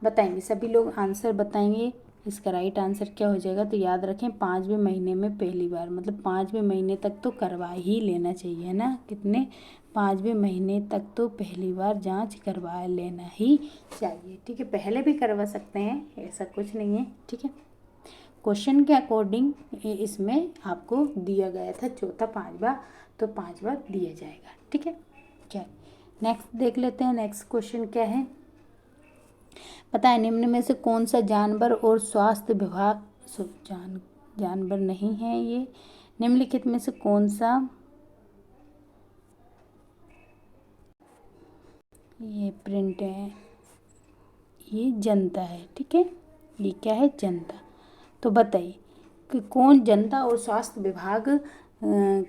बताएंगे, सभी लोग आंसर बताएंगे। इसका राइट आंसर क्या हो जाएगा? तो याद रखें 5वें महीने में पहली बार, मतलब 5वें महीने तक तो करवा ही लेना चाहिए, है ना। कितने? 5वें महीने तक तो पहली बार जांच करवा लेना ही चाहिए, ठीक है। पहले भी करवा सकते हैं, ऐसा कुछ नहीं है, ठीक है। क्वेश्चन के अकॉर्डिंग इसमें आपको दिया गया था चौथा 5 बार, तो 5 बार दिया जाएगा, ठीक है। क्या नेक्स्ट देख लेते हैं। नेक्स्ट क्वेश्चन क्या है? पता है निम्न में से कौन सा जानवर और स्वास्थ्य विभाग जानवर नहीं है ये। निम्नलिखित में से कौन सा, ये प्रिंट है, ये जनता है, ठीक है। ये क्या है? जनता। तो बताइए कि कौन जनता और स्वास्थ्य विभाग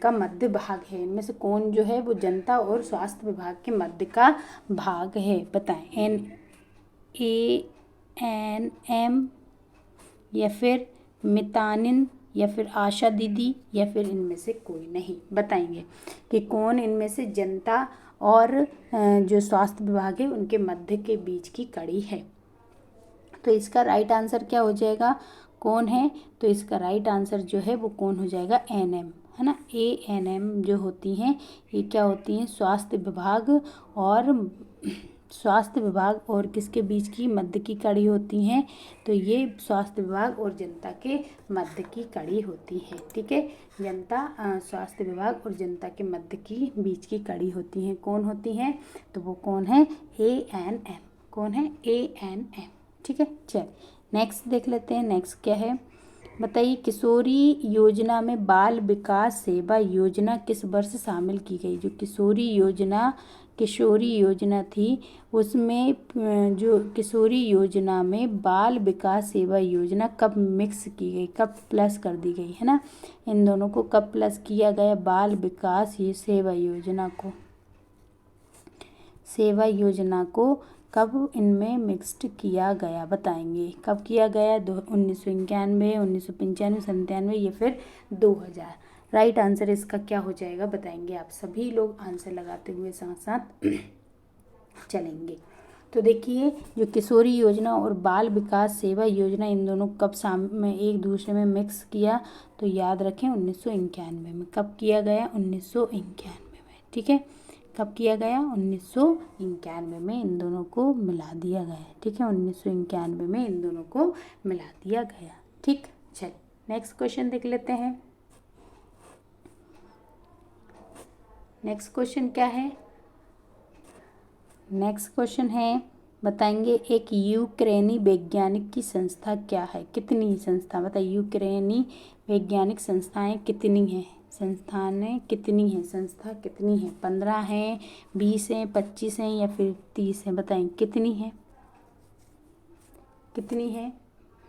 का मध्य भाग है। इनमें से कौन जो है वो जनता और स्वास्थ्य विभाग के मध्य का भाग है? बताएं। NANM, या फिर मितानिन, या फिर आशा दीदी, या फिर इनमें से कोई नहीं। बताएंगे कि कौन इनमें से जनता और जो स्वास्थ्य विभाग है उनके मध्य के बीच की कड़ी है। तो इसका राइट आंसर क्या हो जाएगा? कौन है? तो इसका राइट आंसर जो है वो कौन हो जाएगा? NM, है ना। ANM जो होती हैं ये क्या होती हैं? स्वास्थ्य विभाग और किसके बीच की मध्य की कड़ी होती हैं? तो ये स्वास्थ्य विभाग और जनता के मध्य की कड़ी होती है, ठीक है। स्वास्थ्य विभाग और जनता के मध्य की बीच की कड़ी होती हैं। कौन होती हैं? तो वो कौन है? ANM। कौन है? ANM, ठीक है। चल नेक्स्ट देख लेते हैं। नेक्स्ट क्या है? बताइए किशोरी योजना में बाल विकास सेवा योजना किस वर्ष शामिल की गई? जो किशोरी योजना थी उसमें जो किशोरी योजना में बाल विकास सेवा योजना कब मिक्स की गई, कब प्लस कर दी गई, है ना। इन दोनों को कब प्लस किया गया? बाल विकास ये सेवा योजना को कब इनमें मिक्स्ड किया गया? बताएंगे कब किया गया? 1991, 1995, 97 या फिर 2000। राइट आंसर इसका क्या हो जाएगा? बताएंगे। आप सभी लोग आंसर लगाते हुए साथ साथ चलेंगे। तो देखिए जो किशोरी योजना और बाल विकास सेवा योजना इन दोनों कब में एक दूसरे में मिक्स किया? तो याद रखें 1991 में। कब किया गया? 1991 में, ठीक है। कब किया गया? 1991 में इन दोनों को मिला दिया गया, ठीक है। 1991 में इन दोनों को मिला दिया गया, ठीक। चल नेक्स्ट क्वेश्चन देख लेते हैं। नेक्स्ट क्वेश्चन क्या है? नेक्स्ट क्वेश्चन है, बताएंगे एक यूक्रेनी वैज्ञानिक की संस्था क्या है? कितनी संस्था? बताइए यूक्रेनी वैज्ञानिक संस्थाएं कितनी हैं? संस्थाएं कितनी हैं? संस्था कितनी है? 15 हैं, 20 हैं, 25 हैं या फिर 30 हैं? बताएं कितनी है? कितनी है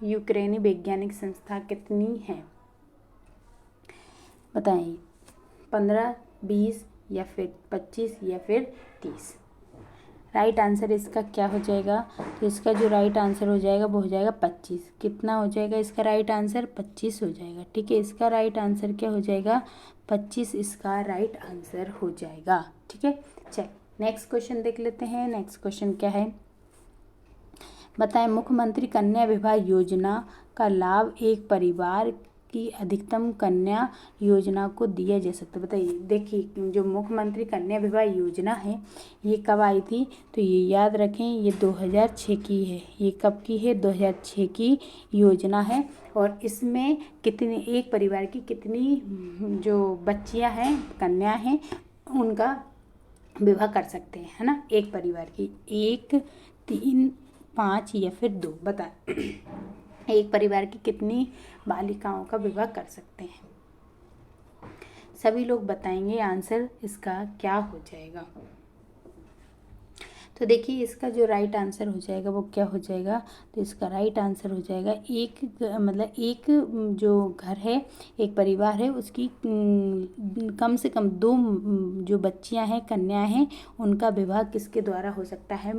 यूक्रेनी वैज्ञानिक संस्था कितनी है? बताएं 15, 20 या फिर 25 या फिर 30। राइट आंसर इसका क्या हो जाएगा? तो इसका जो राइट आंसर हो जाएगा वो हो जाएगा 25। कितना हो जाएगा इसका राइट आंसर? 25 हो जाएगा, ठीक है। इसका राइट आंसर क्या हो जाएगा? 25 इसका राइट आंसर हो जाएगा, ठीक है। चल नेक्स्ट क्वेश्चन देख लेते हैं। नेक्स्ट क्वेश्चन क्या है? बताएं मुख्यमंत्री कन्या विवाह योजना का लाभ एक परिवार की अधिकतम कन्या योजना को दिया जा सकता है। बताइए देखिए जो मुख्यमंत्री कन्या विवाह योजना है ये कब आई थी? तो ये याद रखें ये 2006 की है। ये कब की है? 2006 की योजना है। और इसमें कितनी, एक परिवार की कितनी जो बच्चियां हैं, कन्या हैं, उनका विवाह कर सकते हैं, है ना। एक परिवार की 1, 3, 5 या फिर 2। बता एक परिवार की कितनी बालिकाओं का विवाह कर सकते हैं? सभी लोग बताएंगे आंसर इसका क्या हो जाएगा। तो देखिए इसका जो राइट आंसर हो जाएगा वो क्या हो जाएगा? तो इसका राइट आंसर हो जाएगा एक जो घर है, एक परिवार है, उसकी कम से कम 2 जो बच्चियां हैं, कन्या हैं, उनका विवाह किसके द्वारा हो सकता है?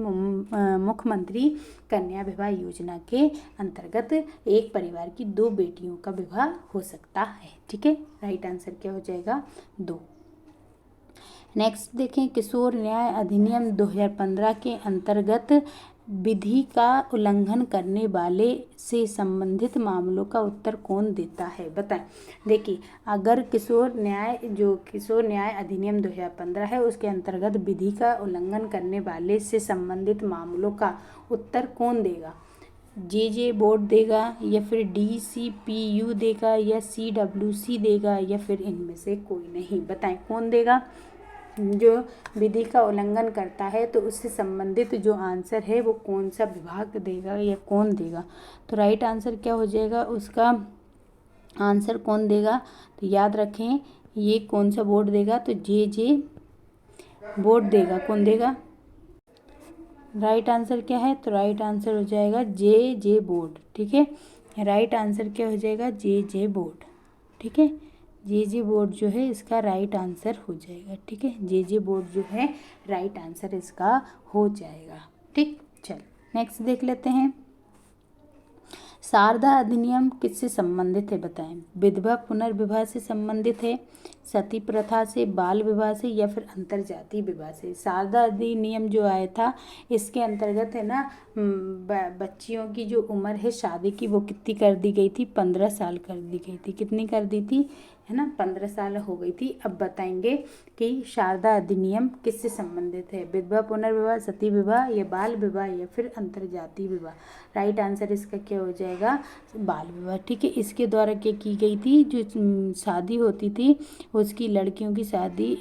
मुख्यमंत्री कन्या विवाह योजना के अंतर्गत एक परिवार की 2 बेटियों का विवाह हो सकता है, ठीक है। राइट आंसर क्या हो जाएगा? 2। नेक्स्ट देखें किशोर न्याय अधिनियम 2015 के अंतर्गत विधि का उल्लंघन करने वाले से संबंधित मामलों का उत्तर कौन देता है, बताएं। देखिए, अगर किशोर न्याय अधिनियम 2015 है, उसके अंतर्गत विधि का उल्लंघन करने वाले से संबंधित मामलों का उत्तर कौन देगा? जे बोर्ड देगा, या फिर DCPU देगा, या CWC देगा, या फिर इनमें से कोई नहीं? बताएं कौन देगा? जो विधि का उल्लंघन करता है तो उससे संबंधित जो आंसर है वो कौन सा विभाग देगा या कौन देगा? तो राइट आंसर क्या हो जाएगा, उसका आंसर कौन देगा? तो याद रखें, ये कौन सा बोर्ड देगा? तो जे बोर्ड देगा। कौन देगा? राइट आंसर क्या है? तो राइट आंसर हो जाएगा जे बोर्ड। ठीक है, राइट आंसर क्या हो जाएगा? जे बोर्ड। ठीक है, जे बोर्ड जो है इसका राइट आंसर हो जाएगा। ठीक है, जे बोर्ड जो है राइट आंसर इसका हो जाएगा। ठीक, चल नेक्स्ट देख लेते हैं। शारदा अधिनियम किससे संबंधित है, बताएं। विधवा पुनर्विवाह से संबंधित है, सती प्रथा से, बाल विवाह से, या फिर अंतरजातीय विवाह से? शारदा अधिनियम जो आया था इसके अंतर्गत है ना, बच्चियों की जो उम्र है शादी की वो कितनी कर दी गई थी? 15 साल कर दी गई थी। कितनी कर दी थी, है ना? 15 साल हो गई थी। अब बताएंगे कि शारदा अधिनियम किससे संबंधित है? विधवा पुनर्विवाह, सती विवाह, या बाल विवाह, या फिर अंतरजातीय विवाह? राइट आंसर इसका क्या हो जाएगा? बाल विवाह। ठीक है, इसके द्वारा क्या की गई थी, जो शादी होती थी उसकी लड़कियों की शादी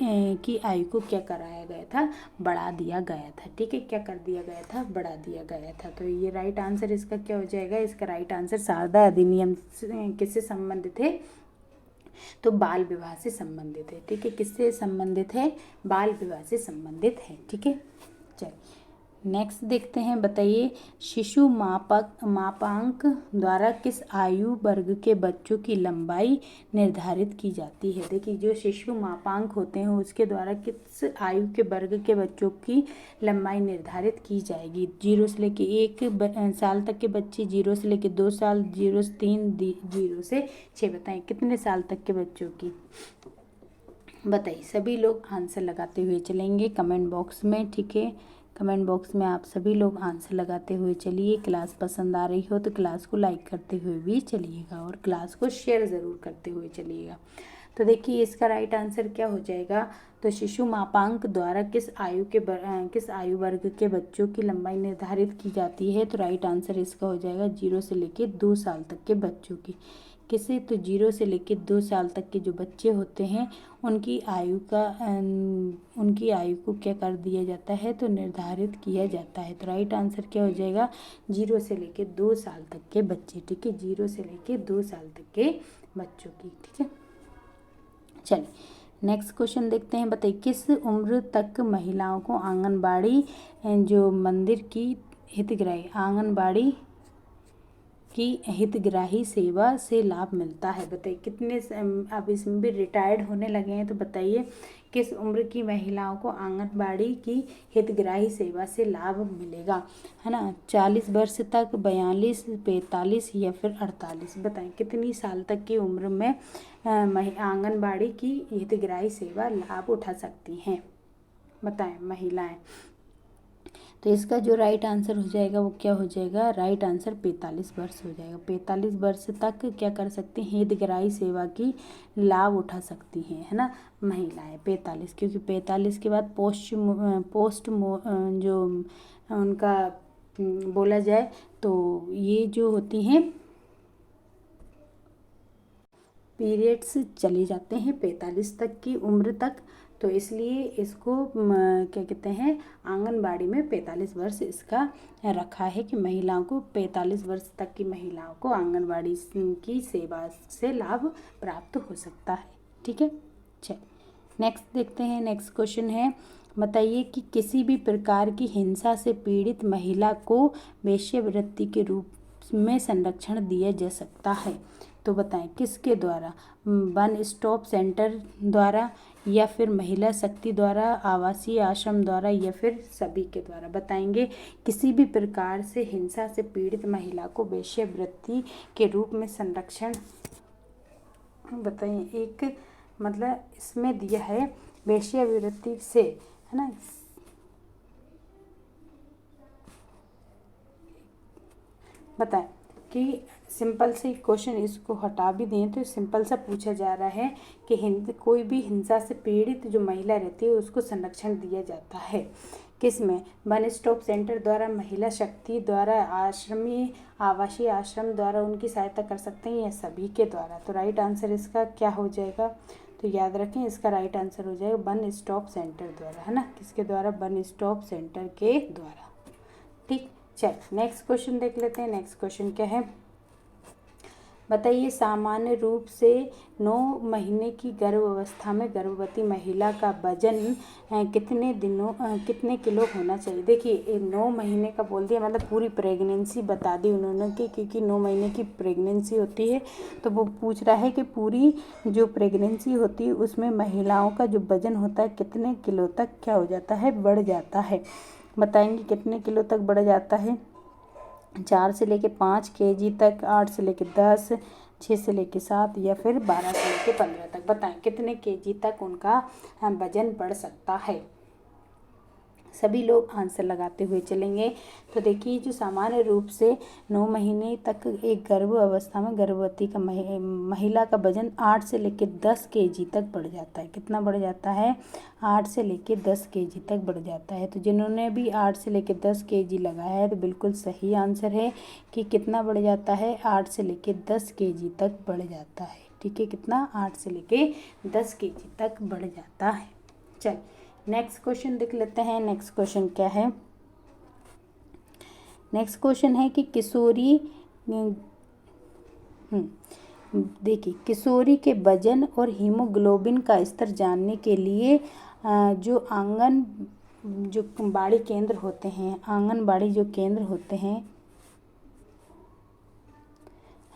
की आयु को क्या कराया गया था? बढ़ा दिया गया था। ठीक है, क्या कर दिया गया था? बढ़ा दिया गया था। तो ये राइट आंसर इसका क्या हो जाएगा? इसका राइट आंसर शारदा अधिनियम किससे संबंधित है? तो बाल विवाह से संबंधित है। ठीक है, किससे संबंधित है? बाल विवाह से संबंधित है। ठीक है, चलिए नेक्स्ट देखते हैं। बताइए, शिशु मापांक द्वारा किस आयु वर्ग के बच्चों की लंबाई निर्धारित की जाती है? देखिए, जो शिशु मापांक होते हैं उसके द्वारा किस आयु के वर्ग के बच्चों की लंबाई निर्धारित की जाएगी? 0 से लेके 1 साल तक के बच्चे, 0 से लेके 2 साल, 0 से 3, 0 से 6। बताएं कितने साल तक के बच्चों की? बताइए, सभी लोग आंसर लगाते हुए चलेंगे कमेंट बॉक्स में। ठीक है, कमेंट बॉक्स में आप सभी लोग आंसर लगाते हुए चलिए। क्लास पसंद आ रही हो तो क्लास को लाइक करते हुए भी चलिएगा और क्लास को शेयर ज़रूर करते हुए चलिएगा। तो देखिए, इसका राइट आंसर क्या हो जाएगा? तो शिशु मापांक द्वारा किस आयु वर्ग के बच्चों की लंबाई निर्धारित की जाती है? तो राइट आंसर इसका हो जाएगा 0 से लेकर 2 साल तक के बच्चों की। किसे? तो 0 से लेकर 2 साल तक के जो बच्चे होते हैं उनकी आयु को क्या कर दिया जाता है? तो निर्धारित किया जाता है। तो राइट आंसर क्या हो जाएगा? 0 से लेकर 2 साल तक के बच्चे। ठीक है, 0 से लेकर 2 साल तक के बच्चों की। ठीक है, चलिए नेक्स्ट क्वेश्चन देखते हैं। बताइए, किस उम्र तक महिलाओं को आंगनबाड़ी जो मंदिर की आंगनबाड़ी की हितग्राही सेवा से लाभ मिलता है? बताइए कितने अब इसमें भी रिटायर्ड होने लगे हैं, तो बताइए किस उम्र की महिलाओं को आंगनबाड़ी की हितग्राही सेवा से लाभ मिलेगा, है ना? 40 वर्ष तक, 42, 45, या फिर 48? बताएं कितनी साल तक की उम्र में आंगनबाड़ी की हितग्राही सेवा लाभ उठा सकती हैं? बताएं महिलाएं। तो इसका जो राइट आंसर हो जाएगा वो क्या हो जाएगा? राइट आंसर 45 वर्ष हो जाएगा। 45 वर्ष तक क्या कर सकती हैं? हितग्राही सेवा की लाभ उठा सकती हैं, है ना, महिलाएं। 45, क्योंकि 45 के बाद जो उनका बोला जाए तो ये जो होती हैं पीरियड्स चले जाते हैं 45 तक की उम्र तक। तो इसलिए इसको क्या कहते हैं, आंगनबाड़ी में 45 वर्ष इसका रखा है कि महिलाओं को 45 वर्ष तक की महिलाओं को आंगनबाड़ी की सेवा से लाभ प्राप्त हो सकता है। ठीक है, चलिए नेक्स्ट देखते हैं। नेक्स्ट क्वेश्चन है, बताइए कि किसी भी प्रकार की हिंसा से पीड़ित महिला को वेश्यावृत्ति के रूप में संरक्षण दिया जा सकता है? तो बताएं किसके द्वारा? वन स्टॉप सेंटर द्वारा, या फिर महिला शक्ति द्वारा, आवासीय आश्रम द्वारा, या फिर सभी के द्वारा? बताएंगे किसी भी प्रकार से हिंसा से पीड़ित महिला को वेश्यावृत्ति के रूप में संरक्षण, बताइए एक मतलब इसमें दिया है वेश्यावृत्ति से, है ना, बताएं कि सिंपल से क्वेश्चन इसको हटा भी दें तो सिंपल सा पूछा जा रहा है कि कोई भी हिंसा से पीड़ित जो महिला रहती है उसको संरक्षण दिया जाता है किस में? वन स्टॉप सेंटर द्वारा, महिला शक्ति द्वारा, आश्रमी आवासीय आश्रम द्वारा उनकी सहायता कर सकते हैं या सभी के द्वारा। तो राइट आंसर इसका क्या हो जाएगा? तो याद रखें इसका राइट आंसर हो जाएगा वन स्टॉप सेंटर द्वारा, है ना। किसके द्वारा? वन स्टॉप सेंटर के द्वारा। ठीक, चल नेक्स्ट क्वेश्चन देख लेते हैं। नेक्स्ट क्वेश्चन क्या है बताइए। सामान्य रूप से 9 महीने की गर्भावस्था में गर्भवती महिला का वजन कितने किलो होना चाहिए? देखिए 9 महीने का बोल दिया मतलब पूरी प्रेगनेंसी बता दी उन्होंने कि क्योंकि 9 महीने की प्रेगनेंसी होती है तो वो पूछ रहा है कि पूरी जो प्रेगनेंसी होती है उसमें महिलाओं का जो वजन होता है कितने किलो तक क्या हो जाता है? बढ़ जाता है। बताएंगे कितने किलो तक बढ़ जाता है? 4 से लेके 5 केजी तक, 8 से लेके 10, 6 से लेके 7 या फिर 12 से लेके 15 तक। बताएं कितने केजी तक उनका वजन बढ़ सकता है? सभी लोग आंसर लगाते हुए चलेंगे। तो देखिए जो सामान्य रूप से 9 महीने तक एक गर्भ अवस्था में गर्भवती का महिला का वजन 8 से लेकर 10 केजी तक बढ़ जाता है। कितना बढ़ जाता है? 8 से लेकर 10 केजी तक बढ़ जाता है। तो जिन्होंने भी 8 से लेकर 10 केजी लगाया है तो बिल्कुल सही आंसर है कि कितना बढ़ जाता है? 8 से लेकर 10 केजी तक बढ़ जाता है। ठीक है, कितना? 8 से लेकर 10 केजी तक बढ़ जाता है। चल नेक्स्ट क्वेश्चन देख लेते हैं। नेक्स्ट क्वेश्चन क्या है? नेक्स्ट क्वेश्चन है कि किशोरी देखिए किशोरी के वजन और हीमोग्लोबिन का स्तर जानने के लिए जो आंगनबाड़ी केंद्र होते हैं, आंगनबाड़ी जो केंद्र होते हैं, है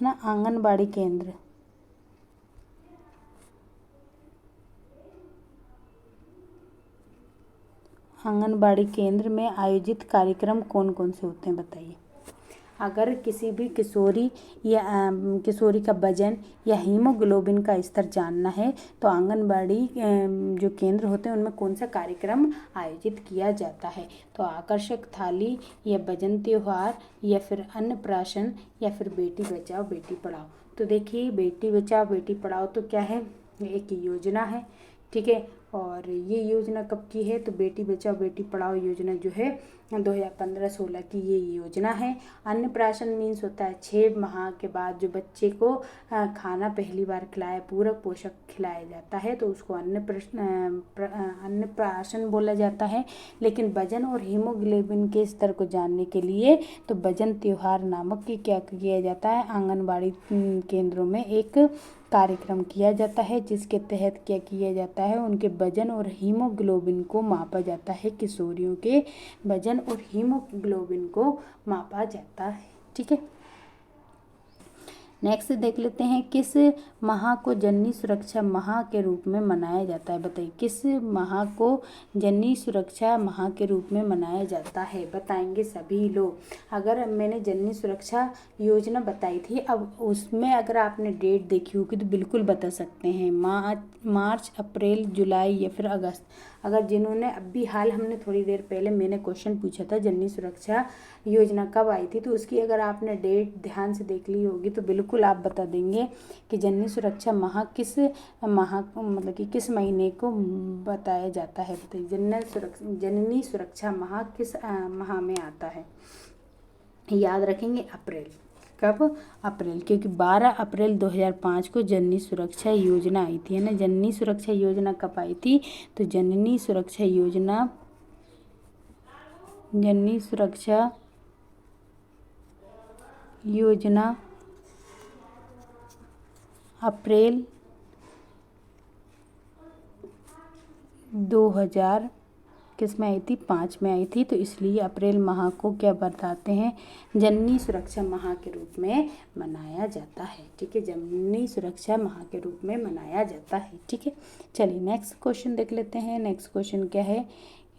ना, आंगनबाड़ी केंद्र, आंगनबाड़ी केंद्र में आयोजित कार्यक्रम कौन कौन से होते हैं? बताइए। अगर किसी भी किशोरी का वजन या हीमोग्लोबिन का स्तर जानना है तो आंगनबाड़ी जो केंद्र होते हैं उनमें कौन सा कार्यक्रम आयोजित किया जाता है? तो आकर्षक थाली या वजन त्योहार या फिर अन्नप्राशन या फिर बेटी बचाओ बेटी पढ़ाओ। तो देखिए बेटी बचाओ बेटी पढ़ाओ तो क्या है? एक योजना है, ठीक है। और ये योजना कब की है? तो बेटी बचाओ बेटी पढ़ाओ योजना जो है 2015-16 की ये योजना है। अन्नप्राशन मीन्स होता है 6 माह के बाद जो बच्चे को खाना पहली बार खिलाया, पूरक पोषक खिलाया जाता है तो उसको अन्नप्राशन बोला जाता है। लेकिन वजन और हीमोग्लोबिन के स्तर को जानने के लिए तो वजन त्योहार नामक की क्या किया जाता है? आंगनबाड़ी केंद्रों में एक कार्यक्रम किया जाता है जिसके तहत क्या किया जाता है? उनके वजन और हीमोग्लोबिन को मापा जाता है। किशोरियों के वजन और हीमोग्लोबिन को मापा जाता है। ठीक है, नेक्स्ट देख लेते हैं। किस माह को जननी सुरक्षा माह के रूप में मनाया जाता है? बताइए किस माह को जननी सुरक्षा माह के रूप में मनाया जाता है? बताएंगे सभी लोग। अगर मैंने जननी सुरक्षा योजना बताई थी, अब उसमें अगर आपने डेट देखी होगी तो बिल्कुल बता सकते हैं। मार्च, अप्रैल, जुलाई या फिर अगस्त। अगर जिन्होंने अभी हाल हमने थोड़ी देर पहले मैंने क्वेश्चन पूछा था जननी सुरक्षा योजना कब आई थी, तो उसकी अगर आपने डेट ध्यान से देख ली होगी तो बिल्कुल आप बता देंगे कि जननी सुरक्षा माह किस माह मतलब कि किस महीने को बताया जाता है। बताइए जननी सुरक्षा माह किस माह में आता है? याद रखेंगे अप्रैल। कब? अप्रैल, क्योंकि 12 अप्रैल 2005 को जननी सुरक्षा योजना आई थी, है ना। जननी सुरक्षा योजना कब आई थी? तो जननी सुरक्षा योजना अप्रैल 2000 किस में आई थी? 5 में आई थी। तो इसलिए अप्रैल माह को क्या बताते हैं? जननी सुरक्षा माह के रूप में मनाया जाता है। ठीक है, जननी सुरक्षा माह के रूप में मनाया जाता है। ठीक है, चलिए नेक्स्ट क्वेश्चन देख लेते हैं। नेक्स्ट क्वेश्चन क्या है?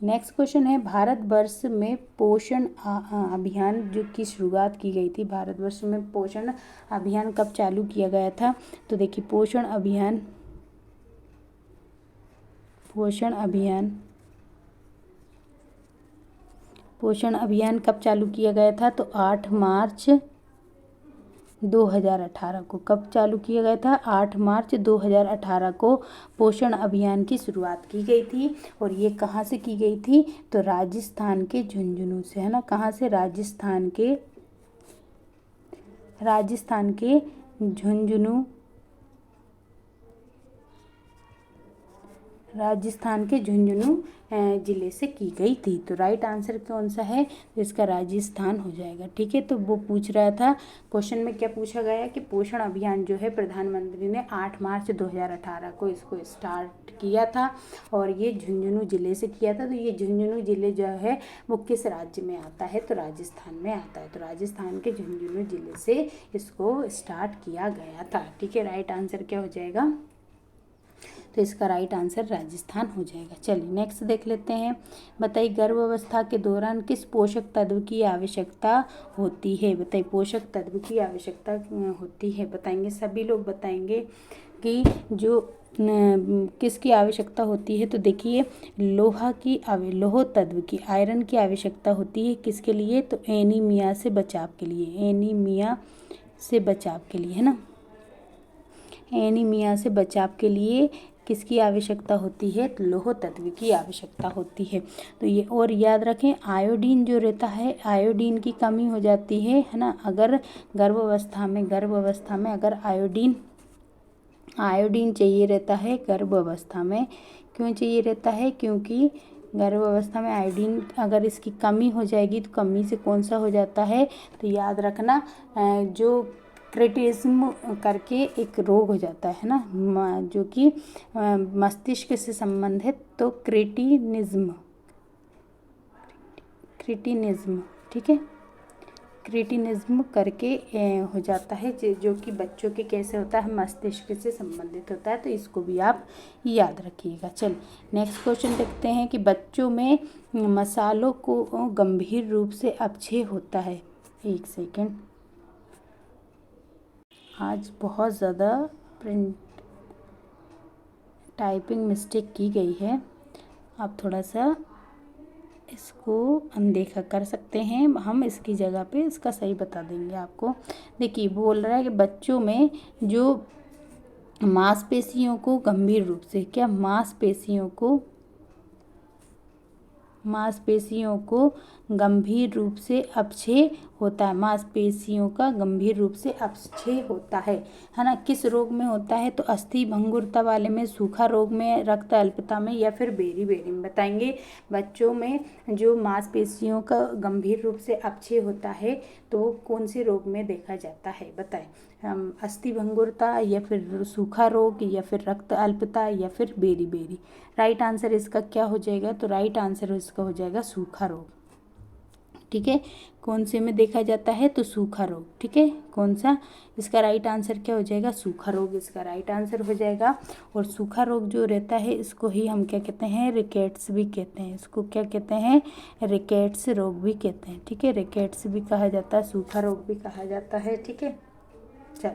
नेक्स्ट क्वेश्चन है भारतवर्ष में पोषण अभियान जो की शुरुआत की गई थी, भारतवर्ष में पोषण अभियान कब चालू किया गया था? तो देखिए पोषण अभियान कब चालू किया गया था? तो 8 मार्च 2018 को। कब चालू किया गया था? 8 मार्च 2018 को पोषण अभियान की शुरुआत की गई थी। और ये कहाँ से की गई थी? तो राजस्थान के झुंझुनू से, है ना। कहाँ से? राजस्थान के झुंझुनू, जिले से की गई थी। तो राइट आंसर कौन सा है? तो इसका राजस्थान हो जाएगा। ठीक है, तो वो पूछ रहा था, क्वेश्चन में क्या पूछा गया कि पोषण अभियान जो है प्रधानमंत्री ने 8 मार्च 2018 को इसको स्टार्ट किया था और ये झुंझुनू जिले से किया था। तो ये झुंझुनू जिले जो है वो किस राज्य में आता है? तो राजस्थान में आता है। तो राजस्थान के झुंझुनू जिले से इसको स्टार्ट किया गया था। ठीक है, राइट आंसर क्या हो जाएगा? तो इसका राइट आंसर राजस्थान हो जाएगा। चलिए नेक्स्ट देख लेते हैं। बताइए, गर्भावस्था के दौरान किस पोषक तत्व की आवश्यकता होती है? बताइए, पोषक तत्व की आवश्यकता होती है, बताएंगे सभी लोग बताएंगे कि जो किसकी आवश्यकता होती है। तो देखिए, लोह तत्व की, आयरन की आवश्यकता होती है। किसके लिए? तो एनीमिया से बचाव के लिए, एनीमिया से बचाव के लिए, है ना। एनीमिया से बचाव के लिए किसकी आवश्यकता होती है? तो लोह तत्व की आवश्यकता होती है। तो ये और याद रखें, आयोडीन जो रहता है, आयोडीन की कमी हो जाती है ना। अगर गर्भावस्था में अगर आयोडीन चाहिए रहता है गर्भावस्था में। क्यों चाहिए रहता है? क्योंकि गर्भावस्था में आयोडीन अगर इसकी कमी हो जाएगी तो कमी से कौन सा हो जाता है? तो याद रखना, जो क्रेटिनिज्म करके एक रोग हो जाता है ना, जो कि मस्तिष्क से संबंधित। तो क्रेटिनिज्म, ठीक है, क्रेटिनिज्म करके हो जाता है, जो कि बच्चों के कैसे होता है? मस्तिष्क से संबंधित होता है। तो इसको भी आप याद रखिएगा। चलिए नेक्स्ट क्वेश्चन देखते हैं कि बच्चों में मसालों को गंभीर रूप से अपक्षय होता है। एक सेकेंड, आज बहुत ज़्यादा प्रिंट टाइपिंग मिस्टेक की गई है। आप थोड़ा सा इसको अनदेखा कर सकते हैं, हम इसकी जगह पे इसका सही बता देंगे आपको। देखिए, बोल रहा है कि बच्चों में जो मांसपेशियों को गंभीर रूप से, क्या मांसपेशियों को गंभीर रूप से अपक्षय होता है। मांसपेशियों का गंभीर रूप से अपक्षय होता है ना। किस रोग में होता है? तो अस्थि भंगुरता वाले में, सूखा रोग में, रक्त अल्पता में, या फिर बेरी में। बताएंगे, बच्चों में जो मांसपेशियों का गंभीर रूप से अपक्षय होता है तो कौन से रोग में देखा जाता है? बताएं, अस्थि भंगुरता, या फिर सूखा रोग, या फिर रक्त अल्पता, या फिर बेरी। राइट आंसर इसका क्या हो जाएगा? तो राइट आंसर इसका हो जाएगा सूखा रोग। ठीक है, कौन से में देखा जाता है? तो सूखा रोग। ठीक है, कौन सा? इसका राइट आंसर क्या हो जाएगा? सूखा रोग इसका राइट आंसर हो जाएगा। और सूखा रोग जो रहता है इसको ही हम क्या कहते हैं? रिकेट्स भी कहते हैं। इसको क्या कहते हैं? रिकेट्स रोग भी कहते हैं। ठीक है, रिकेट्स भी कहा जाता है, सूखा रोग भी कहा जाता है। ठीक है, चल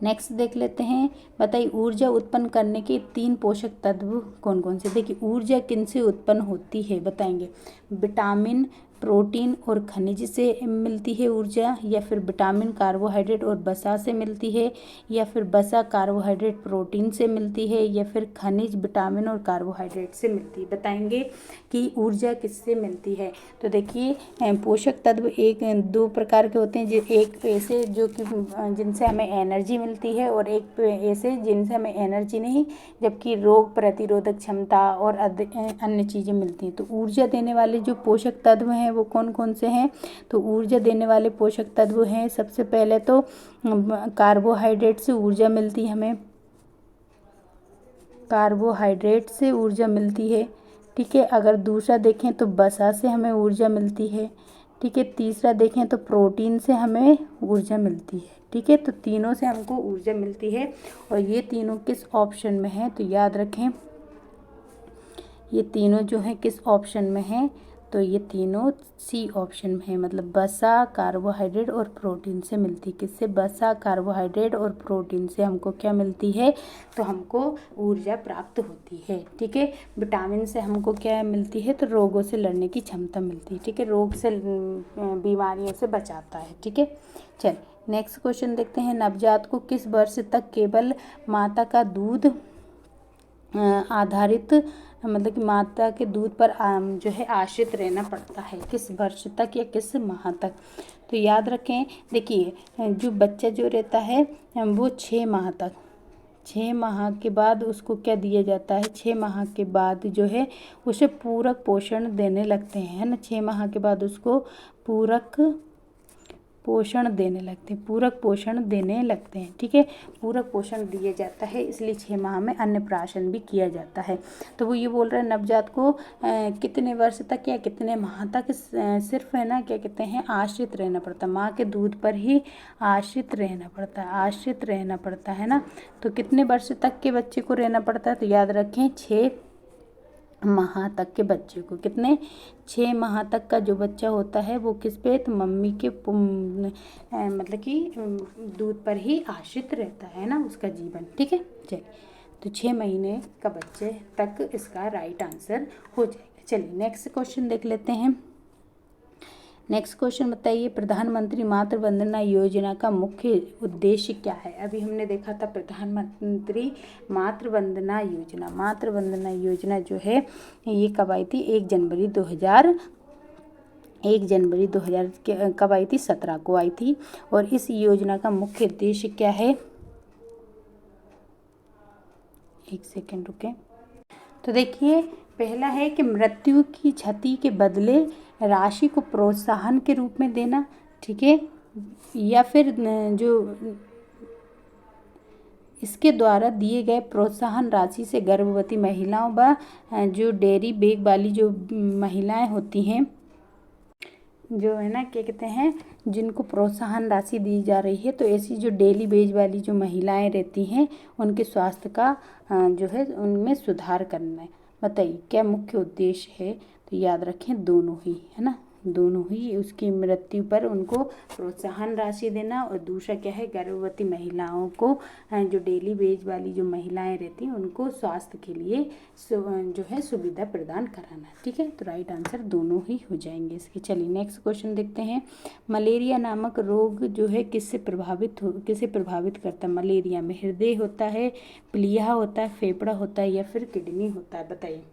नेक्स्ट देख लेते हैं। बताइए, ऊर्जा उत्पन्न करने के 3 पोषक तत्व कौन कौन से? देखिए, ऊर्जा किन से उत्पन्न होती है? बताएंगे, विटामिन, प्रोटीन और खनिज से मिलती है ऊर्जा, या फिर विटामिन, कार्बोहाइड्रेट और वसा से मिलती है, या फिर वसा, कार्बोहाइड्रेट, प्रोटीन से मिलती है, या फिर खनिज, विटामिन और कार्बोहाइड्रेट से मिलती है। बताएंगे कि ऊर्जा किससे मिलती है? तो देखिए, पोषक तत्व दो प्रकार के होते हैं। एक ऐसे जो कि जिनसे हमें एनर्जी मिलती है, और एक ऐसे जिनसे हमें एनर्जी नहीं, जबकि रोग प्रतिरोधक क्षमता और अन्य चीज़ें मिलती हैं। तो ऊर्जा देने वाले जो पोषक तत्व हैं वो कौन कौन से हैं? तो ऊर्जा देने वाले पोषक तत्व हैं, सबसे पहले तो कार्बोहाइड्रेट से ऊर्जा मिलती है हमें, कार्बोहाइड्रेट से ऊर्जा मिलती है। ठीक है, अगर दूसरा देखें तो वसा से हमें ऊर्जा मिलती है। ठीक है, तीसरा देखें तो प्रोटीन से हमें ऊर्जा मिलती है। ठीक है, तो तीनों से हमको ऊर्जा मिलती है। और ये तीनों किस ऑप्शन में है? तो याद रखें, ये तीनों जो हैं किस ऑप्शन में हैं? तो ये तीनों सी ऑप्शन में है, मतलब वसा, कार्बोहाइड्रेट और प्रोटीन से मिलती है। किससे? वसा, कार्बोहाइड्रेट और प्रोटीन से हमको क्या मिलती है? तो हमको ऊर्जा प्राप्त होती है। ठीक है। विटामिन से हमको क्या मिलती है? तो रोगों से लड़ने की क्षमता मिलती है। ठीक है, रोग से बीमारियों से बचाता है। ठीक है। चल नेक्स्ट क्वेश्चन देखते हैं। नवजात को किस वर्ष तक केवल माता का दूध आधारित, मतलब कि माता के दूध पर जो है आश्रित रहना पड़ता है? किस वर्ष तक या किस माह तक? तो याद रखें, देखिए जो बच्चा जो रहता है वो 6 माह तक, 6 माह के बाद उसको क्या दिया जाता है? 6 माह के बाद जो है उसे पूरक पोषण देने लगते हैं, है ना। 6 माह के बाद उसको पूरक पोषण देने लगते हैं, पूरक पोषण देने लगते हैं। ठीक है, पूरक पोषण दिया जाता है, इसलिए 6 माह में अन्नप्राशन भी किया जाता है। तो वो ये बोल रहे हैं नवजात को कितने वर्ष तक या कितने माह तक सिर्फ, है ना, क्या कहते हैं, आश्रित रहना पड़ता है, माँ के दूध पर ही आश्रित रहना पड़ता है, आश्रित रहना पड़ता है ना। तो कितने वर्ष तक के बच्चे को रहना पड़ता है? तो याद रखें 6 माह तक के बच्चे को। कितने? 6 माह तक का जो बच्चा होता है वो किस पे? तो मम्मी के मतलब कि दूध पर ही आश्रित रहता है ना उसका जीवन। ठीक है। चलिए, तो 6 महीने का बच्चे तक इसका राइट आंसर हो जाएगा। चलिए नेक्स्ट क्वेश्चन देख लेते हैं। नेक्स्ट क्वेश्चन बताइए, प्रधानमंत्री मातृ वंदना योजना का मुख्य उद्देश्य क्या है? अभी हमने देखा था प्रधानमंत्री मातृ वंदना योजना। मातृ वंदना योजना जो है ये कब आई थी? 1 जनवरी 2000 कब आई थी? 17 को आई थी। और इस योजना का मुख्य उद्देश्य क्या है? एक सेकेंड रुके। तो देखिए, पहला है कि मृत्यु की क्षति के बदले राशि को प्रोत्साहन के रूप में देना। ठीक है। या फिर जो इसके द्वारा दिए गए प्रोत्साहन राशि से गर्भवती महिलाओं व जो डेयरी बेग वाली जो महिलाएं होती हैं, जो है ना, क्या कहते हैं, जिनको प्रोत्साहन राशि दी जा रही है, तो ऐसी जो डेली बेज वाली जो महिलाएं रहती हैं उनके स्वास्थ्य का जो है उनमें सुधार करना है। बताइए क्या मुख्य उद्देश्य है? तो याद रखें दोनों ही, है ना, दोनों ही। उसकी मृत्यु पर उनको प्रोत्साहन राशि देना, और दूसरा क्या है? गर्भवती महिलाओं को जो डेली वेज वाली जो महिलाएं रहती हैं उनको स्वास्थ्य के लिए जो है सुविधा प्रदान कराना। ठीक है, तो राइट आंसर दोनों ही हो जाएंगे इसके। चलिए नेक्स्ट क्वेश्चन देखते हैं। मलेरिया नामक रोग जो है किससे प्रभावित करता है? मलेरिया में हृदय होता है, प्लीहा होता है, फेफड़ा होता है, या फिर किडनी होता है? बताइए।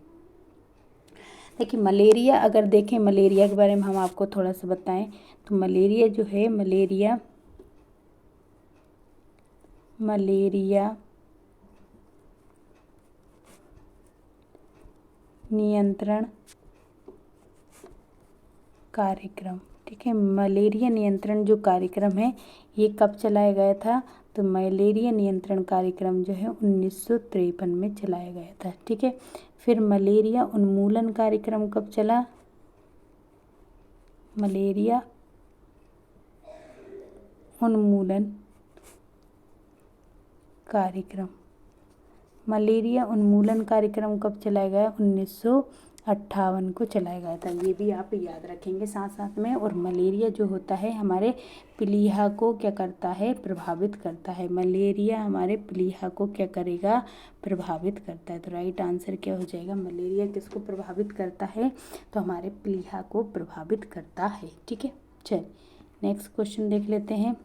देखिए मलेरिया, अगर देखें मलेरिया के बारे में हम आपको थोड़ा सा बताएं, तो मलेरिया जो है, मलेरिया नियंत्रण कार्यक्रम। ठीक है, मलेरिया नियंत्रण जो कार्यक्रम है ये कब चलाया गया था? तो मलेरिया नियंत्रण कार्यक्रम जो है 1953 में चलाया गया था। ठीक है, फिर मलेरिया उन्मूलन कार्यक्रम कब चला? मलेरिया उन्मूलन कार्यक्रम कब चलाया गया? 1958 को चलाया गया था। ये भी आप याद रखेंगे साथ साथ में। और मलेरिया जो होता है हमारे प्लीहा को क्या करता है? प्रभावित करता है। मलेरिया हमारे प्लीहा को क्या करेगा? प्रभावित करता है। तो राइट आंसर क्या हो जाएगा? मलेरिया किसको प्रभावित करता है? तो हमारे प्लीहा को प्रभावित करता है। ठीक है, चल नेक्स्ट क्वेश्चन देख लेते हैं।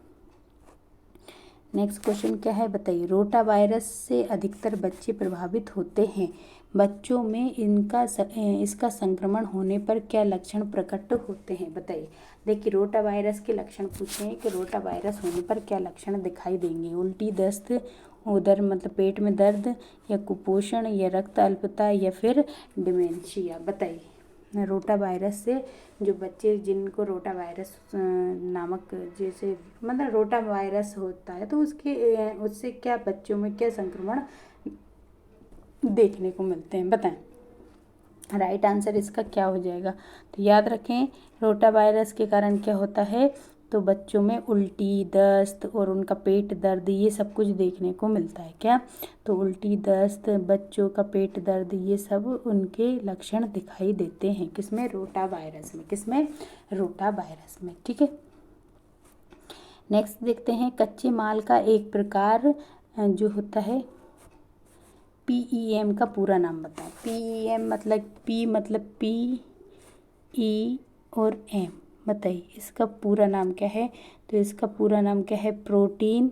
नेक्स्ट क्वेश्चन क्या है बताइए। रोटा वायरस से अधिकतर बच्चे प्रभावित होते हैं। बच्चों में इसका संक्रमण होने पर क्या लक्षण प्रकट होते हैं? बताइए। देखिए रोटा वायरस के लक्षण पूछे हैं कि रोटा वायरस होने पर क्या लक्षण दिखाई देंगे। उल्टी, दस्त, उधर मतलब पेट में दर्द, या कुपोषण, या रक्त अल्पता, या फिर डिमेंशिया? बताइए। रोटा वायरस से जो बच्चे जिनको रोटा वायरस नामक जैसे मतलब रोटा वायरस होता है तो उससे क्या बच्चों में क्या संक्रमण देखने को मिलते हैं? बताएं। राइट आंसर इसका क्या हो जाएगा? तो याद रखें रोटा वायरस के कारण क्या होता है तो बच्चों में उल्टी, दस्त और उनका पेट दर्द, ये सब कुछ देखने को मिलता है। क्या? तो उल्टी, दस्त, बच्चों का पेट दर्द, ये सब उनके लक्षण दिखाई देते हैं किसमें? रोटा वायरस में। किसमें? रोटा वायरस में। ठीक है। नेक्स्ट देखते हैं, कच्चे माल का एक प्रकार जो होता है PEM का पूरा नाम बताएं। PEM मतलब पी ई और एम, बताइए इसका पूरा नाम क्या है? तो इसका पूरा नाम क्या है? प्रोटीन,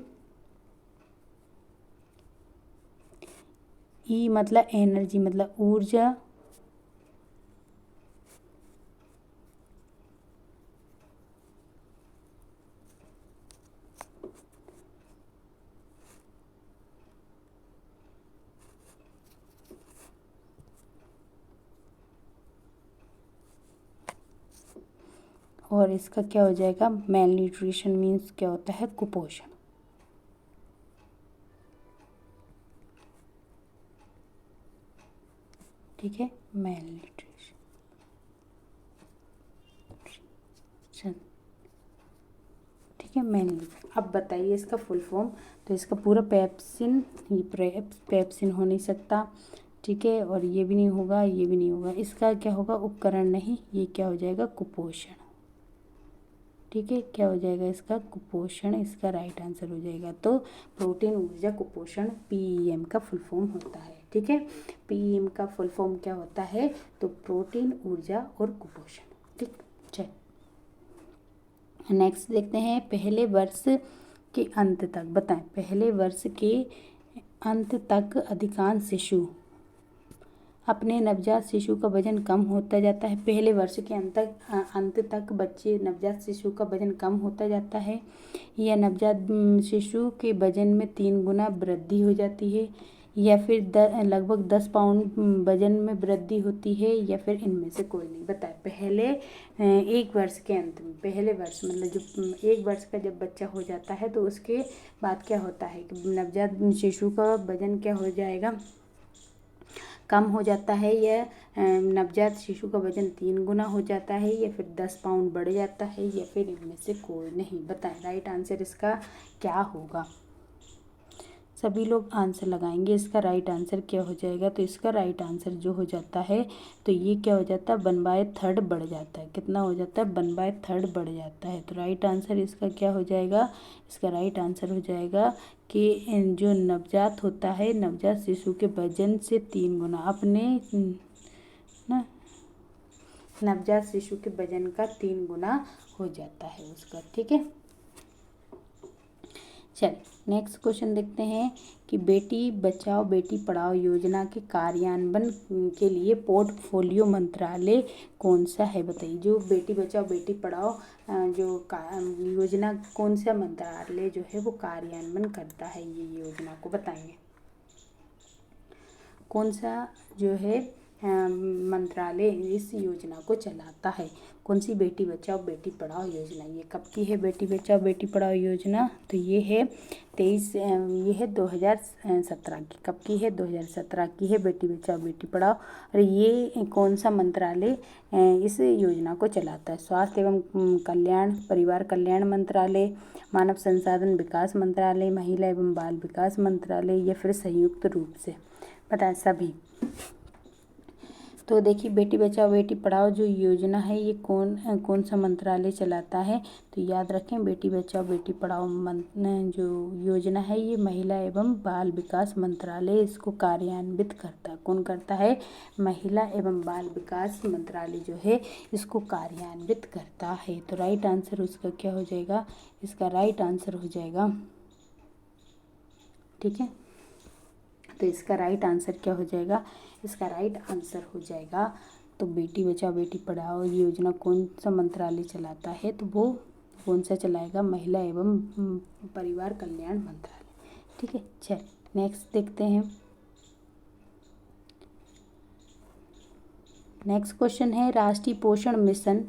ई मतलब एनर्जी मतलब ऊर्जा, और इसका क्या हो जाएगा? मेल न्यूट्रिशन मीन्स क्या होता है? कुपोषण। ठीक है, मेल न्यूट्रिशन। ठीक है, मेल। अब बताइए इसका फुल फॉर्म। तो इसका पूरा पेप्सिन, ये पेप्सिन हो नहीं सकता। ठीक है, और ये भी नहीं होगा, ये भी नहीं होगा। इसका क्या होगा? उपकरण नहीं, ये क्या हो जाएगा? कुपोषण। ठीक है, क्या हो जाएगा इसका? कुपोषण, इसका राइट आंसर हो जाएगा। तो प्रोटीन, ऊर्जा, कुपोषण PEM का फुल फॉर्म होता है। ठीक है, PEM का फुल फॉर्म क्या होता है? तो प्रोटीन, ऊर्जा और कुपोषण। ठीक, चल नेक्स्ट देखते हैं, पहले वर्ष के अंत तक बताएं। पहले वर्ष के अंत तक अधिकांश शिशु, अपने नवजात शिशु का वजन कम होता जाता है। पहले वर्ष के अंत तक बच्चे, नवजात शिशु का वजन कम होता जाता है, या नवजात शिशु के वजन में 3 गुना वृद्धि हो जाती है, या फिर लगभग 10 पाउंड वजन में वृद्धि होती है, या फिर इनमें से कोई नहीं। बताए पहले 1 वर्ष के अंत में, पहले वर्ष मतलब जो 1 वर्ष का जब बच्चा हो जाता है तो उसके बाद क्या होता है कि नवजात शिशु का वजन क्या हो जाएगा? कम हो जाता है, या नवजात शिशु का वजन 3 गुना हो जाता है, या फिर 10 पाउंड बढ़ जाता है, या फिर इनमें से कोई नहीं। बताएं राइट आंसर इसका क्या होगा? सभी लोग आंसर लगाएंगे। इसका राइट आंसर क्या हो जाएगा? तो इसका राइट आंसर जो हो जाता है, तो ये क्या हो जाता है? 1/3 बढ़ जाता है। कितना हो जाता है? 1/3 बढ़ जाता है। तो राइट आंसर इसका क्या हो जाएगा? इसका राइट आंसर हो जाएगा कि जो नवजात होता है, नवजात शिशु के वजन से 3 गुना, अपने ना नवजात शिशु के वजन का 3 गुना हो जाता है उसका। ठीक है, चल नेक्स्ट क्वेश्चन देखते हैं कि बेटी बचाओ बेटी पढ़ाओ योजना के कार्यान्वयन के लिए पोर्टफोलियो मंत्रालय कौन सा है? बताइए, जो बेटी बचाओ बेटी पढ़ाओ जो योजना, कौन सा मंत्रालय जो है वो कार्यान्वयन करता है ये योजना को? बताएंगे कौन सा जो है मंत्रालय इस योजना को चलाता है? कौन सी बेटी बचाओ बेटी पढ़ाओ योजना? ये कब की है बेटी बचाओ बेटी पढ़ाओ योजना? तो ये है 2017 की। कब की है? 2017 की है बेटी बचाओ बेटी पढ़ाओ। और ये कौन सा मंत्रालय इस योजना को चलाता है? स्वास्थ्य एवं कल्याण, परिवार कल्याण मंत्रालय, मानव संसाधन विकास मंत्रालय, महिला एवं बाल विकास मंत्रालय, या फिर संयुक्त रूप से? बताएं सभी। तो देखिए, बेटी बचाओ बेटी पढ़ाओ जो योजना है ये कौन सा मंत्रालय चलाता है? तो याद रखें, बेटी बचाओ बेटी पढ़ाओ जो योजना है ये महिला एवं बाल विकास मंत्रालय इसको कार्यान्वित करता है। कौन करता है? महिला एवं बाल विकास मंत्रालय जो है इसको कार्यान्वित करता है। तो राइट आंसर उसका क्या हो जाएगा? इसका राइट आंसर हो जाएगा, ठीक है, तो इसका राइट आंसर क्या हो जाएगा? इसका राइट आंसर हो जाएगा, तो बेटी बचाओ बेटी पढ़ाओ योजना कौन सा मंत्रालय चलाता है? तो वो कौन सा चलाएगा? महिला एवं परिवार कल्याण मंत्रालय। ठीक है, चल नेक्स्ट देखते हैं। नेक्स्ट क्वेश्चन है, राष्ट्रीय पोषण मिशन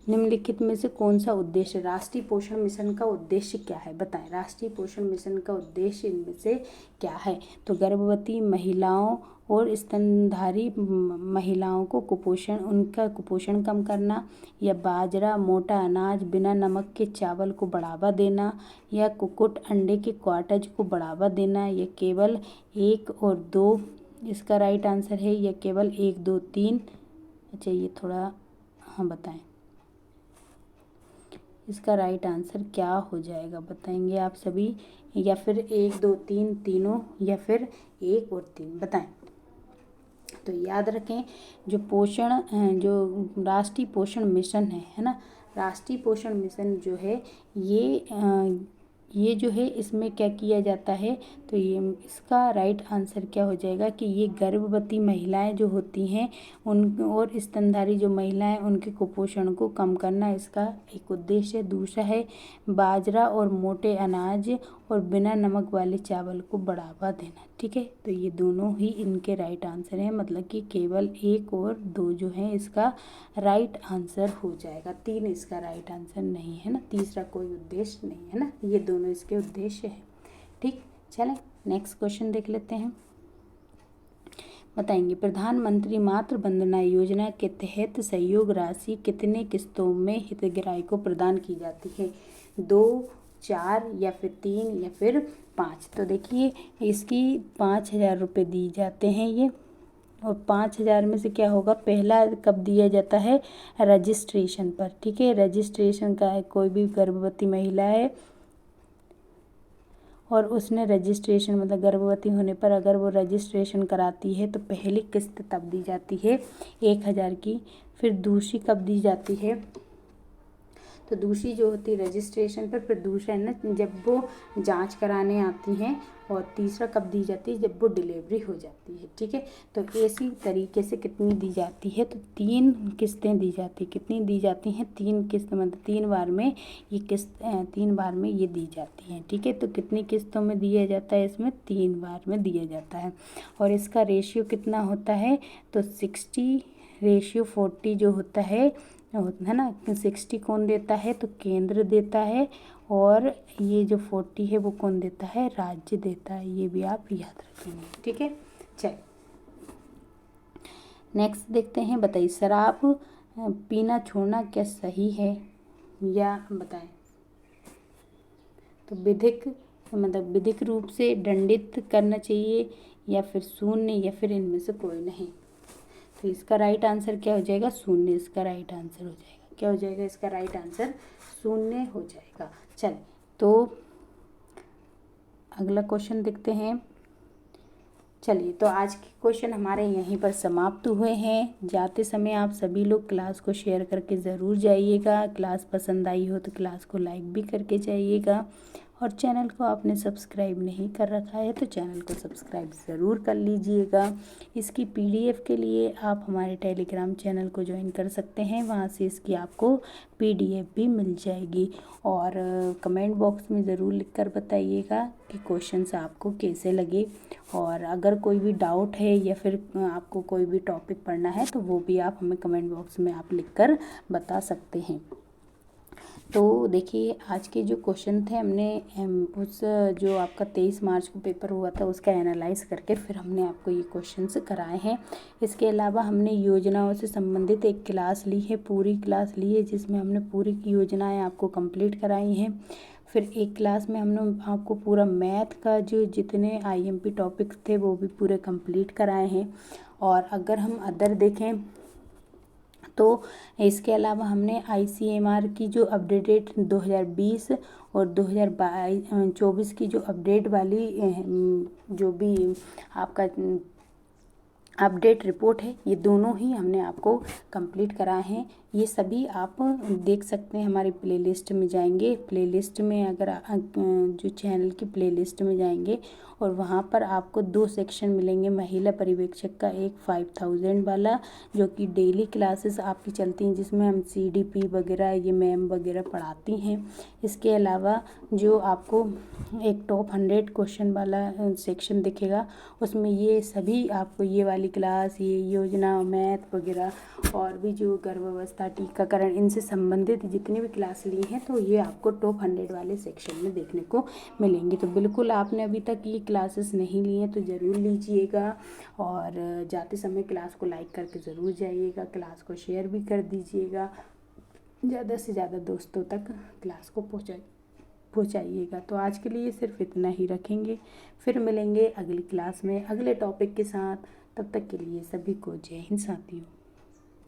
निम्नलिखित में से कौन सा उद्देश्य राष्ट्रीय पोषण मिशन का उद्देश्य क्या है, बताएं। राष्ट्रीय पोषण मिशन का उद्देश्य इनमें से क्या है? तो गर्भवती महिलाओं और स्तनधारी महिलाओं को उनका कुपोषण कम करना, या बाजरा, मोटा अनाज, बिना नमक के चावल को बढ़ावा देना, या कुक्कुट अंडे के क्वार्टज को बढ़ावा देना, या केवल 1 और 2 इसका राइट आंसर है, या केवल 1, 2, 3। अच्छा ये थोड़ा हाँ बताएं इसका राइट आंसर क्या हो जाएगा, बताएंगे आप सभी, या फिर 1, 2, 3 तीनों, या फिर 1 और 3 बताएं। तो याद रखें जो राष्ट्रीय पोषण मिशन है ना, राष्ट्रीय पोषण मिशन जो है ये जो है इसमें क्या किया जाता है, तो ये इसका राइट आंसर क्या हो जाएगा कि ये गर्भवती महिलाएं जो होती हैं उन और स्तनधारी जो महिलाएं उनके कुपोषण को कम करना इसका एक उद्देश्य है। दूसरा है बाजरा और मोटे अनाज और बिना नमक वाले चावल को बढ़ावा देना। ठीक है, तो ये दोनों ही इनके राइट आंसर हैं, मतलब कि केवल 1 और 2 जो है इसका राइट आंसर हो जाएगा। 3 इसका राइट आंसर नहीं है ना, तीसरा कोई उद्देश्य नहीं है ना, ये दोनों इसके उद्देश्य है। ठीक, चलें नेक्स्ट क्वेश्चन देख लेते हैं। बताएंगे प्रधानमंत्री मातृ वंदना योजना के तहत सहयोग राशि कितने किस्तों में हितग्राही को प्रदान की जाती है? 2, 4 या फिर 3 या फिर 5। तो देखिए इसकी 5,000 रुपये दी जाते हैं ये, और 5,000 में से क्या होगा, पहला कब दिया जाता है? रजिस्ट्रेशन पर। ठीक है, रजिस्ट्रेशन का है, कोई भी गर्भवती महिला है और उसने रजिस्ट्रेशन मतलब गर्भवती होने पर अगर वो रजिस्ट्रेशन कराती है तो पहली किस्त तब दी जाती है 1,000 की। फिर दूसरी कब दी जाती है? तो दूसरी जो होती है रजिस्ट्रेशन पर, फिर दूसरा है ना जब वो जांच कराने आती हैं, और तीसरा कब दी जाती है? जब वो डिलीवरी हो जाती है। ठीक है, तो इसी तरीके से कितनी दी जाती है? तो 3 किस्तें दी जाती है। कितनी दी जाती हैं? 3 किस्त, मतलब 3 बार में ये किस्त 3 बार में ये दी जाती हैं। ठीक है, तो कितनी किस्तों में दिया जाता है? इसमें 3 बार में दिया जाता है। और इसका रेशियो कितना होता है? तो 60:40 जो होता है ना, 60 कौन देता है? तो केंद्र देता है, और ये जो 40 है वो कौन देता है? राज्य देता है। ये भी आप याद रखेंगे। ठीक है, चलिए नेक्स्ट देखते हैं। बताइए शराब पीना छोड़ना क्या सही है, या बताएं। तो विधिक रूप से दंडित करना चाहिए, या फिर शून्य, या फिर इनमें से कोई नहीं। तो इसका राइट आंसर क्या हो जाएगा? शून्य इसका राइट आंसर हो जाएगा। क्या हो जाएगा इसका राइट आंसर? शून्य हो जाएगा। चलिए तो अगला क्वेश्चन देखते हैं। चलिए तो आज के क्वेश्चन हमारे यहीं पर समाप्त हुए हैं। जाते समय आप सभी लोग क्लास को शेयर करके ज़रूर जाइएगा। क्लास पसंद आई हो तो क्लास को लाइक भी करके जाइएगा, और चैनल को आपने सब्सक्राइब नहीं कर रखा है तो चैनल को सब्सक्राइब ज़रूर कर लीजिएगा। इसकी PDF के लिए आप हमारे टेलीग्राम चैनल को ज्वाइन कर सकते हैं, वहाँ से इसकी आपको PDF भी मिल जाएगी। और कमेंट बॉक्स में ज़रूर लिखकर बताइएगा कि क्वेश्चंस आपको कैसे लगे, और अगर कोई भी डाउट है या फिर आपको कोई भी टॉपिक पढ़ना है तो वो भी आप हमें कमेंट बॉक्स में आप लिखकर बता सकते हैं। तो देखिए आज के जो क्वेश्चन थे हमने उस जो आपका 23 मार्च को पेपर हुआ था उसका एनालाइज करके फिर हमने आपको ये क्वेश्चंस कराए हैं। इसके अलावा हमने योजनाओं से संबंधित एक क्लास ली है, पूरी क्लास ली है, जिसमें हमने पूरी की योजनाएं आपको कंप्लीट कराई हैं। फिर एक क्लास में हमने आपको पूरा मैथ का जो जितने IMP टॉपिक्स थे वो भी पूरे कंप्लीट कराए हैं। और अगर हम अदर देखें तो इसके अलावा हमने ICMR की जो अपडेटेड 2020 और 2024 की जो अपडेट वाली जो भी आपका अपडेट रिपोर्ट है, ये दोनों ही हमने आपको कंप्लीट कराए हैं। ये सभी आप देख सकते हैं हमारी प्लेलिस्ट में जाएंगे। प्लेलिस्ट में अगर जो चैनल की प्लेलिस्ट में जाएंगे और वहाँ पर आपको 2 सेक्शन मिलेंगे। महिला पर्यवेक्षक का एक 5000 वाला जो कि डेली क्लासेस आपकी चलती हैं, जिसमें हम CDP वगैरह ये मैम वगैरह पढ़ाती हैं। इसके अलावा जो आपको एक टॉप 100 क्वेश्चन वाला सेक्शन दिखेगा, उसमें ये सभी आपको ये वाली क्लास, ये योजना, मैथ वगैरह और भी जो गर्भावस्था चिकित्सा, टीकाकरण, इनसे संबंधित जितनी भी क्लास ली हैं तो ये आपको टॉप 100 वाले सेक्शन में देखने को मिलेंगी। तो बिल्कुल आपने अभी तक ये क्लासेस नहीं ली हैं तो ज़रूर लीजिएगा, और जाते समय क्लास को लाइक करके ज़रूर जाइएगा, क्लास को शेयर भी कर दीजिएगा, ज़्यादा से ज़्यादा दोस्तों तक क्लास को पहुँचाइएगा। तो आज के लिए सिर्फ इतना ही रखेंगे, फिर मिलेंगे अगली क्लास में अगले टॉपिक के साथ। तब तक के लिए सभी को जय हिंद साथियों।